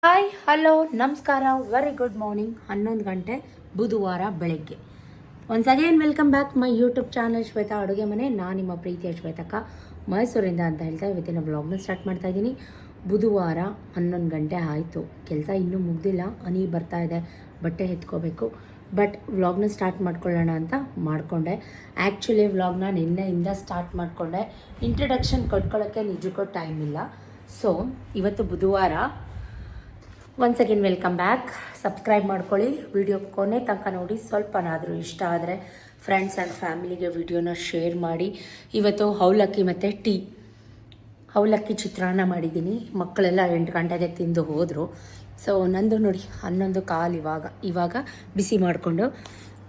Hi hello ನಮಸ್ಕಾರ very good morning 11 ಗಂಟೆ ಬುಧವಾರ ಬೆಳಗ್ಗೆ once again welcome back my YouTube channel Shweta ಅಡುಗೆ ಮನೆ. ನಾನು ನಿಮ್ಮ ಪ್ರೀತಿಯ ಶ್ವೇತಕ್ಕ ಮೈಸೂರಿಂದ ಅಂತ ಹೇಳ್ತಾ ಇವತ್ತಿನ ವ್ಲಾಗ್ನ ಸ್ಟಾರ್ಟ್ ಮಾಡ್ತಾ ಇದ್ದೀನಿ. ಬುಧವಾರ 11 ಗಂಟೆ ಆಯಿತು, ಕೆಲಸ ಇನ್ನೂ ಮುಗ್ದಿಲ್ಲ, ಹನಿ ಬರ್ತಾ ಇದೆ, ಬಟ್ಟೆ ಎತ್ಕೋಬೇಕು. ಬಟ್ ವ್ಲಾಗ್ನ ಸ್ಟಾರ್ಟ್ ಮಾಡ್ಕೊಳ್ಳೋಣ ಅಂತ ಮಾಡಿಕೊಂಡೆ. ಆ್ಯಕ್ಚುಲಿ ವ್ಲಾಗ್ನ ನಿನ್ನೆಯಿಂದ ಸ್ಟಾರ್ಟ್ ಮಾಡಿಕೊಂಡೆ. ಇಂಟ್ರಡಕ್ಷನ್ ಕೊಟ್ಕೊಳ್ಳೋಕ್ಕೆ ನಿಜಕ್ಕೂ ಟೈಮ್ ಇಲ್ಲ. ಸೊ ಇವತ್ತು ಬುಧವಾರ. Once again welcome back. Subscribe ಮಾಡ್ಕೊಳ್ಳಿ, ವಿಡಿಯೋ ಕೊನೆ ತನಕ ನೋಡಿ. ಸ್ವಲ್ಪನಾದರೂ ಇಷ್ಟ ಆದರೆ ಫ್ರೆಂಡ್ಸ್ ಆ್ಯಂಡ್ ಫ್ಯಾಮಿಲಿಗೆ ವಿಡಿಯೋನ ಶೇರ್ ಮಾಡಿ. ಇವತ್ತು ಅವಲಕ್ಕಿ ಮತ್ತು ಟೀ, ಅವಲಕ್ಕಿ ಚಿತ್ರಾನ್ನ ಮಾಡಿದ್ದೀನಿ. ಮಕ್ಕಳೆಲ್ಲ 8 ಗಂಟೆಗೆ ತಿಂದು ಹೋದರು. ಸೊ ನಂದು ನೋಡಿ 11:15 ಇವಾಗ ಬಿಸಿ ಮಾಡಿಕೊಂಡು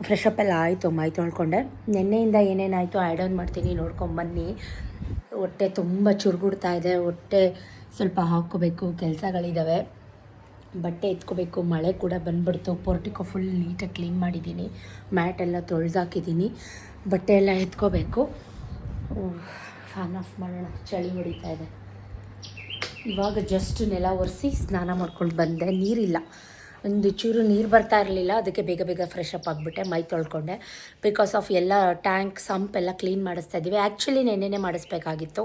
ಫ್ರೆಶ್ ಅಪ್ ಎಲ್ಲ ಆಯಿತು, ಮೈ ತೊಳ್ಕೊಂಡೆ. ನಿನ್ನೆಯಿಂದ ಏನೇನಾಯಿತು ಆ್ಯಡ್ ಆನ್ ಮಾಡ್ತೀನಿ, ನೋಡ್ಕೊಂಬನ್ನಿ. ಹೊಟ್ಟೆ ತುಂಬ ಚುರುಗುಡ್ತಾ ಇದೆ, ಹೊಟ್ಟೆ ಸ್ವಲ್ಪ ಹಾಕ್ಕೋಬೇಕು, ಕೆಲಸಗಳಿದ್ದಾವೆ, ಬಟ್ಟೆ ಎತ್ಕೋಬೇಕು. ಮಳೆ ಕೂಡ ಬಂದುಬಿಡ್ತು. ಪೋರ್ಟಿಕೋ ಫುಲ್ ನೀಟಾಗಿ ಕ್ಲೀನ್ ಮಾಡಿದ್ದೀನಿ, ಮ್ಯಾಟ್ ಎಲ್ಲ ತೊಳೆದಾಕಿದ್ದೀನಿ, ಬಟ್ಟೆ ಎಲ್ಲ ಎತ್ಕೋಬೇಕು. ಫ್ಯಾನ್ ಆಫ್ ಮಾಡೋಣ, ಚಳಿ ಹೊಡಿತಾ ಇದೆ. ಇವಾಗ ಜಸ್ಟ್ ನೆಲ ಒರೆಸಿ ಸ್ನಾನ ಮಾಡ್ಕೊಂಡು ಬಂದೆ. ನೀರಿಲ್ಲ, ಒಂದು ಚೂರು ನೀರು ಬರ್ತಾ ಇರಲಿಲ್ಲ, ಅದಕ್ಕೆ ಬೇಗ ಬೇಗ ಫ್ರೆಶ್ ಅಪ್ ಆಗಿಬಿಟ್ಟೆ, ಮೈ ತೊಳ್ಕೊಂಡೆ. ಬಿಕಾಸ್ ಆಫ್ ಎಲ್ಲ ಟ್ಯಾಂಕ್ ಸಂಪ್ ಎಲ್ಲ ಕ್ಲೀನ್ ಮಾಡಿಸ್ತಾ ಇದ್ದೀವಿ. ಆ್ಯಕ್ಚುಲಿ ನೆನ್ನೆನೇ ಮಾಡಿಸ್ಬೇಕಾಗಿತ್ತು,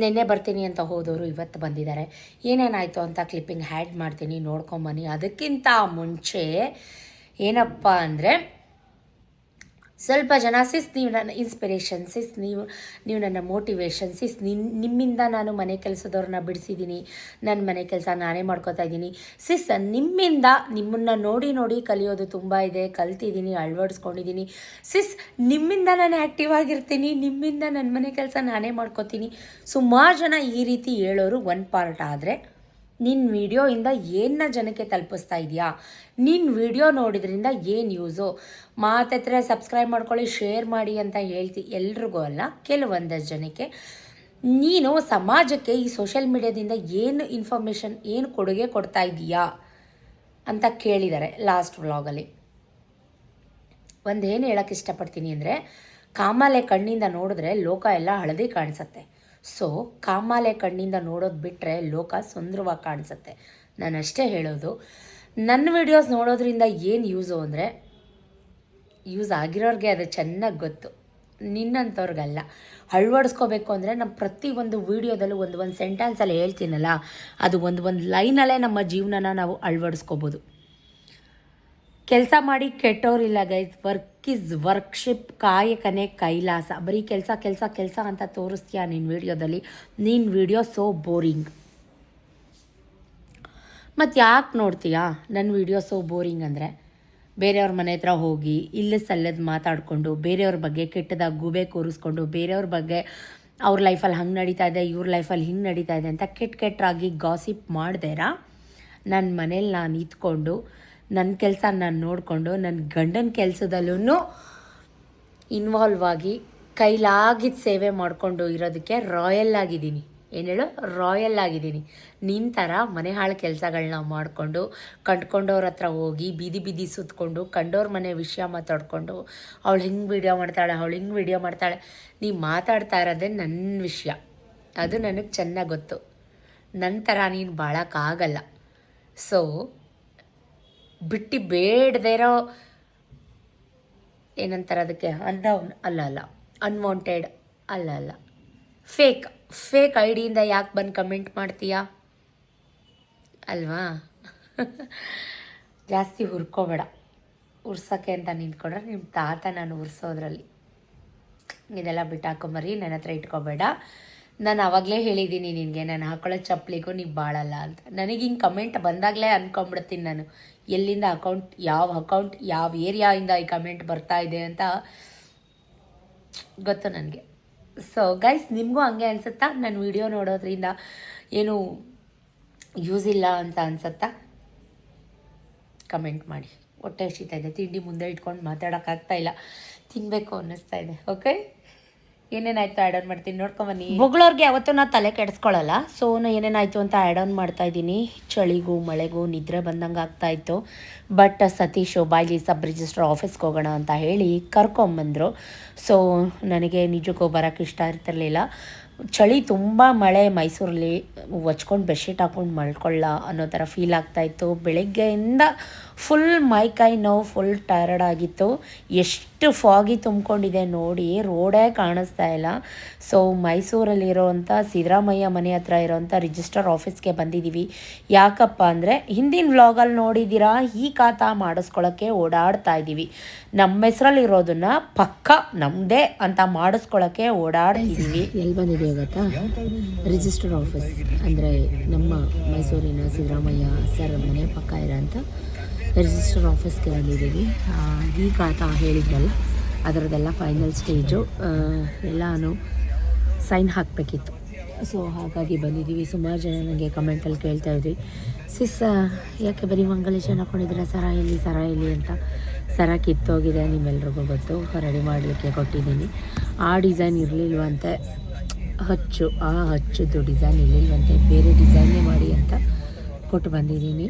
ನೆನ್ನೆ ಬರ್ತೀನಿ ಅಂತ ಹೋದವರು ಇವತ್ತು ಬಂದಿದ್ದಾರೆ. ಏನೇನಾಯಿತು ಅಂತ ಕ್ಲಿಪ್ಪಿಂಗ್ ಹ್ಯಾಡ್ ಮಾಡ್ತೀನಿ, ನೋಡ್ಕೊಂಬನ್ನಿ. ಅದಕ್ಕಿಂತ ಮುಂಚೆ ಏನಪ್ಪ ಅಂದರೆ, ಸ್ವಲ್ಪ ಜನ ನೀವು ನನ್ನ ಇನ್ಸ್ಪಿರೇಷನ್, ನೀವು ನನ್ನ ಮೋಟಿವೇಶನ್, ನಿಮ್ಮಿಂದ ನಾನು ಮನೆ ಕೆಲಸದವ್ರನ್ನ ಬಿಡಿಸಿದ್ದೀನಿ, ನನ್ನ ಮನೆ ಕೆಲಸ ನಾನೇ ಮಾಡ್ಕೋತಾ ಇದ್ದೀನಿ. ನಿಮ್ಮಿಂದ ನಿಮ್ಮನ್ನು ನೋಡಿ ಕಲಿಯೋದು ತುಂಬ ಇದೆ, ಕಲ್ತಿದ್ದೀನಿ, ಅಳವಡಿಸ್ಕೊಂಡಿದ್ದೀನಿ. ನಿಮ್ಮಿಂದ ನಾನು ಆ್ಯಕ್ಟಿವ್ ಆಗಿರ್ತೀನಿ, ನಿಮ್ಮಿಂದ ನನ್ನ ಮನೆ ಕೆಲಸ ನಾನೇ ಮಾಡ್ಕೋತೀನಿ. ಸುಮಾರು ಜನ ಈ ರೀತಿ ಹೇಳೋರು ಒಂದು ಪಾರ್ಟ್. ಆದರೆ ನಿನ್ನ ವಿಡಿಯೋಯಿಂದ ಏನನ್ನ ಜನಕ್ಕೆ ತಲುಪಿಸ್ತಾ ಇದೆಯಾ, ನಿನ್ನ ವಿಡಿಯೋ ನೋಡಿದ್ರಿಂದ ಏನು ಯೂಸು, ಮಾತಾದ್ರೆ ಸಬ್ಸ್ಕ್ರೈಬ್ ಮಾಡ್ಕೊಳ್ಳಿ, ಶೇರ್ ಮಾಡಿ ಅಂತ ಎಲ್ರಿಗೂ ಅಲ್ಲ, ಕೆಲವೊಂದಷ್ಟು ಜನಕ್ಕೆ ನೀನು ಸಮಾಜಕ್ಕೆ ಈ ಸೋಷಿಯಲ್ ಮೀಡಿಯಾದಿಂದ ಏನು ಇನ್ಫಾರ್ಮೇಷನ್, ಏನು ಕೊಡುಗೆ ಕೊಡ್ತಾ ಇದೀಯಾ ಅಂತ ಕೇಳಿದ್ದಾರೆ ಲಾಸ್ಟ್ ವ್ಲಾಗಲ್ಲಿ. ಏನು ಹೇಳೋಕ್ಕೆ ಇಷ್ಟಪಡ್ತೀನಿ ಅಂದರೆ, ಕಾಮಾಲೆ ಕಣ್ಣಿಂದ ನೋಡಿದ್ರೆ ಲೋಕ ಎಲ್ಲ ಹಳದಿ ಕಾಣಿಸುತ್ತೆ. ಸೊ ಕಾಮಾಲೆ ಕಣ್ಣಿಂದ ನೋಡೋದು ಬಿಟ್ಟರೆ ಲೋಕ ಸುಂದರವಾಗಿ ಕಾಣಿಸುತ್ತೆ. ನಾನು ಅಷ್ಟೇ ಹೇಳೋದು. ನನ್ನ ವಿಡಿಯೋಸ್ ನೋಡೋದ್ರಿಂದ ಏನು ಯೂಸು ಅಂದರೆ, ಯೂಸ್ ಆಗಿರೋರಿಗೆ ಅದು ಚೆನ್ನಾಗಿ ಗೊತ್ತು, ನಿನ್ನಂಥವ್ರಿಗಲ್ಲ. ಅಳವಡಿಸ್ಕೋಬೇಕು ಅಂದರೆ ನಮ್ಮ ಪ್ರತಿಯೊಂದು ವೀಡಿಯೋದಲ್ಲೂ ಒಂದು ಸೆಂಟೆನ್ಸಲ್ಲಿ ಹೇಳ್ತೀನಲ್ಲ, ಅದು ಒಂದು ಲೈನಲ್ಲೇ ನಮ್ಮ ಜೀವನನ ನಾವು ಅಳವಡಿಸ್ಕೋಬೋದು. ಕೆಲಸ ಮಾಡಿ ಕೆಟ್ಟೋರಿಲ್ಲ ಗೈಸ್, ವರ್ಕ್ ಈಸ್ ವರ್ಕ್ಶಿಪ್, ಕಾಯಕನೇ ಕೈಲಾಸ. ಬರೀ ಕೆಲಸ ಅಂತ ತೋರಿಸ್ತೀಯಾ ನಿನ್ನ ವೀಡಿಯೋದಲ್ಲಿ, ನಿನ್ನ ವೀಡಿಯೋ ಸೋ ಬೋರಿಂಗ್. ಮತ್ತು ಯಾಕೆ ನೋಡ್ತೀಯಾ ನನ್ನ ವೀಡಿಯೋ ಸೋ ಬೋರಿಂಗ್ ಅಂದರೆ, ಬೇರೆಯವ್ರ ಮನೆ ಹತ್ರ ಹೋಗಿ ಇಲ್ಲ ಸಲ್ಲದ ಮಾತಾಡಿಕೊಂಡು, ಬೇರೆಯವ್ರ ಬಗ್ಗೆ ಕೆಟ್ಟದಾಗಿ ಗೂಬೆ ಕೂರಿಸ್ಕೊಂಡು, ಬೇರೆಯವ್ರ ಬಗ್ಗೆ ಅವ್ರ ಲೈಫಲ್ಲಿ ಹಂಗೆ ನಡೀತಾ ಇದೆ, ಇವ್ರ ಲೈಫಲ್ಲಿ ಹಿಂಗೆ ನಡೀತಾ ಇದೆ ಅಂತ ಕೆಟ್ಟಾಗಿ ಗಾಸಿಪ್ ಮಾಡ್ದೇರಾ, ನನ್ನ ಮನೇಲಿ ನಾನು ಇದ್ಕೊಂಡು ನನ್ನ ಕೆಲಸ ನಾನು ನೋಡಿಕೊಂಡು ನನ್ನ ಗಂಡನ ಕೆಲಸದಲ್ಲೂ ಇನ್ವಾಲ್ವ್ ಆಗಿ ಕೈಲಾಗಿದ್ದು ಸೇವೆ ಮಾಡಿಕೊಂಡು ಇರೋದಕ್ಕೆ ರಾಯಲ್ ಆಗಿದ್ದೀನಿ. ಏನು ಹೇಳು, ರಾಯಲ್ ಆಗಿದ್ದೀನಿ. ನಿನ್ನ ಥರ ಮನೆ ಹಾಳು ಕೆಲಸಗಳನ್ನ ಮಾಡಿಕೊಂಡು, ಕಂಡ್ಕೊಂಡವ್ರ ಹತ್ರ ಹೋಗಿ ಬೀದಿ ಸುತ್ತಕೊಂಡು, ಕಂಡವ್ರ ಮನೆ ವಿಷಯ ಮಾತಾಡಿಕೊಂಡು, ಅವಳು ಹಿಂಗೆ ವೀಡಿಯೋ ಮಾಡ್ತಾಳೆ, ನೀವು ಮಾತಾಡ್ತಾ ಇರೋದೇ ನನ್ನ ವಿಷಯ, ಅದು ನನಗೆ ಚೆನ್ನಾಗಿ ಗೊತ್ತು. ನನ್ನ ಥರ ನೀನು ಬಾಳೋಕ್ಕಾಗಲ್ಲ. ಸೊ ಬಿಟ್ಟು ಬೇಡದೇ ಇರೋ, ಏನಂತಾರೆ ಅದಕ್ಕೆ, ಅನ್ವಾಂಟೆಡ್ ಅಲ್ಲ, ಫೇಕ್ ಐಡಿಯಿಂದ ಯಾಕೆ ಬಂದು ಕಮೆಂಟ್ ಮಾಡ್ತೀಯಾ ಅಲ್ವಾ? ಜಾಸ್ತಿ ಹುರ್ಕೋಬೇಡ. ಉರ್ಸೋಕ್ಕೆ ಅಂತ ನಿಂತ್ಕೊಂಡ್ರೆ ನಿಮ್ಮ ತಾತ ನಾನು ಉರ್ಸೋದ್ರಲ್ಲಿ. ಇದೆಲ್ಲ ಬಿಟ್ಟು ಹಾಕೊಂಬರಿ, ನನ್ನ ಹತ್ರ ಇಟ್ಕೋಬೇಡ. ನಾನು ಆವಾಗಲೇ ಹೇಳಿದ್ದೀನಿ ನಿನಗೆ, ನಾನು ಹಾಕೊಳ್ಳೋ ಚಪ್ಪಲಿಗೂ ನೀವು ಬಾಳಲ್ಲ ಅಂತ. ನನಗೆ ಹಿಂಗೆ ಕಮೆಂಟ್ ಬಂದಾಗಲೇ ಅಂದ್ಕೊಂಬಿಡ್ತೀನಿ ನಾನು, ಎಲ್ಲಿಂದ ಅಕೌಂಟ್ ಯಾವ ಏರಿಯಾಯಿಂದ ಈ ಕಮೆಂಟ್ ಬರ್ತಾ ಇದೆ ಅಂತ ಗೊತ್ತು ನನಗೆ. ಸೊ ಗೈಸ್, ನಿಮಗೂ ಹಂಗೆ ಅನಿಸುತ್ತಾ? ನನ್ನ ವಿಡಿಯೋ ನೋಡೋದ್ರಿಂದ ಏನು ಯೂಸ್ ಇಲ್ಲ ಅಂತ ಅನಿಸುತ್ತಾ? ಕಮೆಂಟ್ ಮಾಡಿ. ಹೊಟ್ಟೆ ಹಸಿತಾ ಇದೆ, ತಿಂಡಿ ಮುಂದೆ ಇಟ್ಕೊಂಡು ಮಾತಾಡೋಕ್ಕಾಗ್ತಾ ಇಲ್ಲ, ತಿನ್ನಬೇಕು ಅನ್ನಿಸ್ತಾ ಇದೆ. ಓಕೆ, ಏನೇನಾಯಿತು ಆ್ಯಡ್ ಆನ್ ಮಾಡ್ತೀನಿ, ನೋಡ್ಕೊಂಬನ್ನಿ. ಬೊಗಳವ್ರಿಗೆ ಯಾವತ್ತೂ ನಾನು ತಲೆ ಕೆಡಿಸ್ಕೊಳ್ಳಲ್ಲ. ಸೊ ಏನೇನಾಯಿತು ಅಂತ ಆ್ಯಡ್ ಆನ್ ಮಾಡ್ತಾಯಿದ್ದೀನಿ. ಚಳಿಗೂ ಮಳೆಗೂ ನಿದ್ರೆ ಬಂದಂಗೆ ಆಗ್ತಾಯಿತ್ತು. ಬಟ್ ಸತೀಶು ಬಾಯ್ಲಿ ಸಬ್ ರಿಜಿಸ್ಟ್ರ್ ಆಫೀಸ್ಗೆ ಹೋಗೋಣ ಅಂತ ಹೇಳಿ ಕರ್ಕೊಂಬಂದರು. ಸೊ ನನಗೆ ನಿಜಕ್ಕೂ ಬರೋಕ್ಕೆ ಇಷ್ಟ ಇರ್ತಿರ್ಲಿಲ್ಲ. ಚಳಿ ತುಂಬ ಮಳೆ ಮೈಸೂರಲ್ಲಿ ಹೊಚ್ಕೊಂಡು ಬೆಡ್ಶೀಟ್ ಹಾಕ್ಕೊಂಡು ಮಲ್ಕೊಳ್ಳ ಅನ್ನೋ ಥರ ಫೀಲ್ ಆಗ್ತಾಯಿತ್ತು. ಬೆಳಗ್ಗೆಯಿಂದ ಫುಲ್ ಮೈಕೈ ನೋವು, ಫುಲ್ ಟಯರ್ಡ್ ಆಗಿತ್ತು. ಎಷ್ಟು ಫಾಗಿ ತುಂಬಿಕೊಂಡಿದೆ ನೋಡಿ, ರೋಡೇ ಕಾಣಿಸ್ತಾ ಇಲ್ಲ. ಸೊ ಮೈಸೂರಲ್ಲಿರೋವಂಥ ಸಿದ್ದರಾಮಯ್ಯ ಮನೆ ಹತ್ರ ಇರೋವಂಥ ರಿಜಿಸ್ಟರ್ ಆಫೀಸ್ಗೆ ಬಂದಿದ್ದೀವಿ. ಯಾಕಪ್ಪ ಅಂದರೆ ಹಿಂದಿನ ವ್ಲಾಗಲ್ಲಿ ನೋಡಿದ್ದೀರಾ, ಈ ಖಾತಾ ಮಾಡಿಸ್ಕೊಳ್ಳೋಕ್ಕೆ ಓಡಾಡ್ತಾ ಇದ್ದೀವಿ. ನಮ್ಮ ಹೆಸ್ರಲ್ಲಿರೋದನ್ನು ಪಕ್ಕ ನಮ್ಮದೇ ಅಂತ ಮಾಡಿಸ್ಕೊಳ್ಳೋಕ್ಕೆ ಓಡಾಡ್ತಿದ್ದೀವಿ. ಎಲ್ಲಿ ಬಂದಿದ್ದೀವಿ ಗೊತ್ತಾ? ರಿಜಿಸ್ಟರ್ ಆಫೀಸ್ ಅಂದರೆ ನಮ್ಮ ಮೈಸೂರಿನ ಸಿದ್ದರಾಮಯ್ಯ ಸರ್ ಮನೆ ಪಕ್ಕ ಇರೋಂಥ ರಿಜಿಸ್ಟರ್ ಆಫೀಸ್ಗೆ ಬಂದಿದ್ದೀವಿ. ಈ ಖಾತಾ ಹೇಳಿದ್ವಲ್ಲ ಅದರದ್ದೆಲ್ಲ ಫೈನಲ್ ಸ್ಟೇಜು, ಎಲ್ಲನೂ ಸೈನ್ ಹಾಕಬೇಕಿತ್ತು. ಸೊ ಹಾಗಾಗಿ ಬಂದಿದ್ದೀವಿ. ಸುಮಾರು ಜನ ನನಗೆ ಕಮೆಂಟಲ್ಲಿ ಕೇಳ್ತಾಯಿದ್ರಿ, ಸಿಸ್ ಯಾಕೆ ಬರೀ ಮಂಗಲೇಶನ್ ಹಾಕ್ಕೊಂಡಿದ್ದೀರಾ, ಸರ ಇಲ್ಲಿ ಅಂತ. ಸರ ಕಿತ್ತೋಗಿದೆ, ನಿಮ್ಮೆಲ್ರಿಗೂ ಗೊತ್ತು. ರೆಡಿ ಮಾಡಲಿಕ್ಕೆ ಕೊಟ್ಟಿದ್ದೀನಿ. ಆ ಡಿಸೈನ್ ಇರಲಿಲ್ವಂತೆ, ಹಚ್ಚದ್ದು ಡಿಸೈನ್ ಇರಲಿಲ್ವಂತೆ, ಬೇರೆ ಡಿಸೈನ್ನೇ ಮಾಡಿ ಅಂತ ಕೊಟ್ಟು ಬಂದಿದ್ದೀನಿ.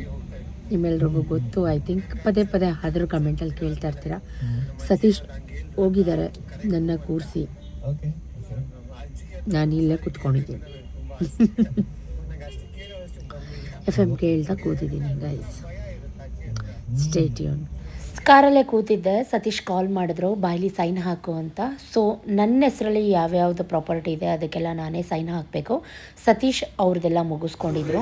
ನಿಮ್ಮೆಲ್ರಿಗೂ ಗೊತ್ತು ಐ ಥಿಂಕ್. ಪದೇ ಆದರೂ ಕಮೆಂಟಲ್ಲಿ ಕೇಳ್ತಾ ಇರ್ತೀರ. ಸತೀಶ್ ಹೋಗಿದ್ದಾರೆ ನನ್ನ ಕೂರಿಸಿ, ನಾನು ಇಲ್ಲೇ ಕೂತ್ಕೊಂಡಿದ್ದೀನಿ. FM ಕೇಳ್ತಾ ಕೂತಿದ್ದೀನಿ ಗೈಸ್, ಸ್ಟೇ ಟ್ಯೂನ್. ಕಾರಲ್ಲೇ ಕೂತಿದ್ದೆ, ಸತೀಶ್ ಕಾಲ್ ಮಾಡಿದ್ರು ಬಾಯ್ಲಿ ಸೈನ್ ಹಾಕು ಅಂತ. ಸೊ ನನ್ನ ಹೆಸರಲ್ಲಿ ಯಾವ್ಯಾವುದು ಪ್ರಾಪರ್ಟಿ ಇದೆ ಅದಕ್ಕೆಲ್ಲ ನಾನೇ ಸೈನ್ ಹಾಕಬೇಕು. ಸತೀಶ್ ಅವ್ರದ್ದೆಲ್ಲ ಮುಗಿಸ್ಕೊಂಡಿದ್ರು.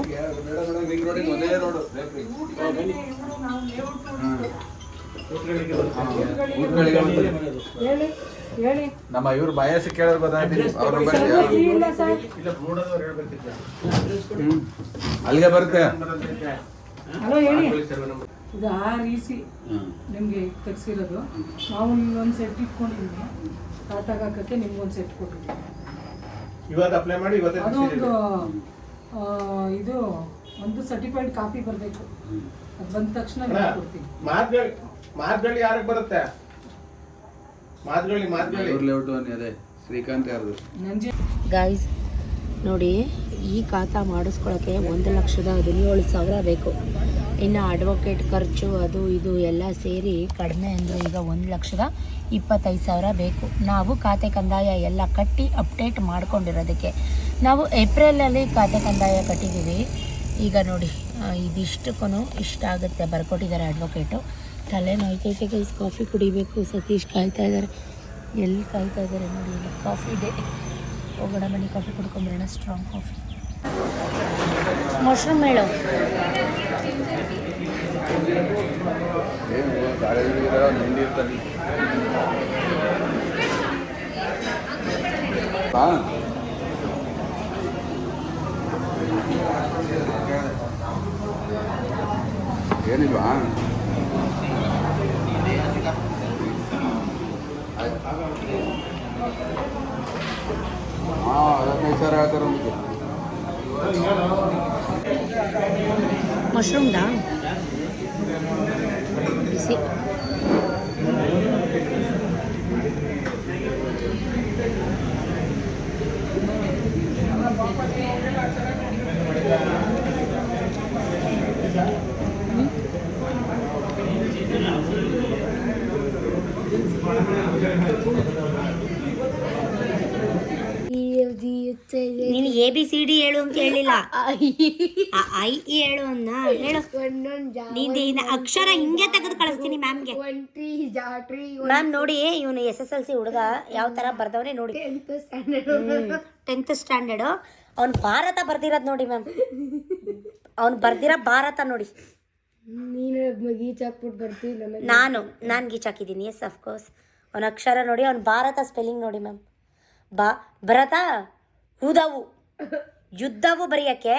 ನಮ್ಮ ಇವ್ರು ಬಯಸಿ ಕೇಳೋರು ಅಲ್ಲಿಗೆ ಬರುತ್ತೆ. ಹಲೋ ಹೇಳಿ, ಇದು REC ನಿಮಗೆ ತೆಗ್ಸಿರೋದು. ನಾವು ನಿಮ್ಗೊಂದು ಸೆಟ್ ಇಟ್ಕೊಂಡಿದ್ದೀನಿ, ತಾತಾಗಕ್ಕೆ ನಿಮ್ಗೊಂದು ಸೆಟ್ ಕೊಟ್ಟಿದ್ದೀನಿ. ಇವತ್ತು ಅಪ್ಲೈ ಮಾಡಿ ಅದೊಂದು ಇದು ಒಂದು ಸರ್ಟಿಫೈಡ್ ಕಾಪಿ ಬರಬೇಕು. ಅದು ಬಂದ ತಕ್ಷಣ ಕೊಡ್ತೀನಿ. ಮಾತುಗಳು ಯಾರಿಗೆ ಬರುತ್ತೆ? ಮಾತುಗಳು ಅದೇ ಶ್ರೀಕಾಂತ್ ಯಾರ್ದು ಗೈಸ್ ನೋಡಿ, ಈ ಖಾತಾ ಮಾಡಿಸ್ಕೊಳ್ಳೋಕ್ಕೆ 1,17,000 ಬೇಕು. ಇನ್ನು ಅಡ್ವೊಕೇಟ್ ಖರ್ಚು ಅದು ಇದು ಎಲ್ಲ ಸೇರಿ ಕಡಿಮೆ ಅಂದರೆ ಈಗ 1,25,000 ಬೇಕು. ನಾವು ಖಾತೆ ಕಂದಾಯ ಎಲ್ಲ ಕಟ್ಟಿ ಅಪ್ಡೇಟ್ ಮಾಡ್ಕೊಂಡಿರೋದಕ್ಕೆ ನಾವು ಏಪ್ರಿಲಲ್ಲಿ ಖಾತೆ ಕಂದಾಯ ಕಟ್ಟಿದ್ದೀವಿ. ಈಗ ನೋಡಿ ಇದಿಷ್ಟಕ್ಕೂ ಇಷ್ಟ ಆಗುತ್ತೆ ಬರ್ಕೊಟ್ಟಿದ್ದಾರೆ ಅಡ್ವೊಕೇಟು. ತಲೆ ನೋಯ್ತೈತೆ ಗೈಸ್, ಕಾಫಿ ಕುಡಿಬೇಕು. ಸತೀಶ್ ಕಾಯ್ತಾ ಇದ್ದಾರೆ. ಎಲ್ಲಿ ಕಾಯ್ತಾ ಇದ್ದಾರೆ ನೋಡಿ, ಇಲ್ಲ ಕಾಫಿ ಡೇ. ಹೋಗೋಣ ಬನ್ನಿ, ಕಾಫಿ ಕುಡ್ಕೊಂಬರೋಣ. Strong coffee. ಮಶ್ರೂಮ್ ಹೇಳು. ಏನಿಲ್ವಾ? ಸರ್ ಹೇಳ್ತಾರೆ ಮಶ್ರೂಮ್ದಾ ಬಿಸಿ. ನೀನು ABCD ಹೇಳು ಅಂತ ಹೇಳಿಲ್ಲ, I ಹೇಳು ಅನ್ನ ಹೇಳು. ನೀನು ಅಕ್ಷರ ಹಿಂಗೆ ತೆಗೆದು ಕಳಿಸ್ತೀನಿ ಮ್ಯಾಮ್ಗೆ. ಮ್ಯಾಮ್ ನೋಡಿ, ಇವನು SSLC ಹುಡುಗ ಯಾವ ಥರ ಬರ್ದವನೇ ನೋಡಿ. 10th standard. ಅವ್ನು ಭಾರತ ಬರ್ದಿರೋದು ನೋಡಿ ಮ್ಯಾಮ್, ಅವ್ನು ಬರ್ದಿರೋ ಭಾರತ ನೋಡಿ. ನಾನು ಗೀಚಾಕಿದ್ದೀನಿ. Yes of course. ಅವನ ಅಕ್ಷರ ನೋಡಿ, ಅವ್ನು ಭಾರತ ಸ್ಪೆಲ್ಲಿಂಗ್ ನೋಡಿ ಮ್ಯಾಮ್. ಭರತ ಉದವು ಯುದ್ಧವು ಬರೆಯಕ್ಕೆ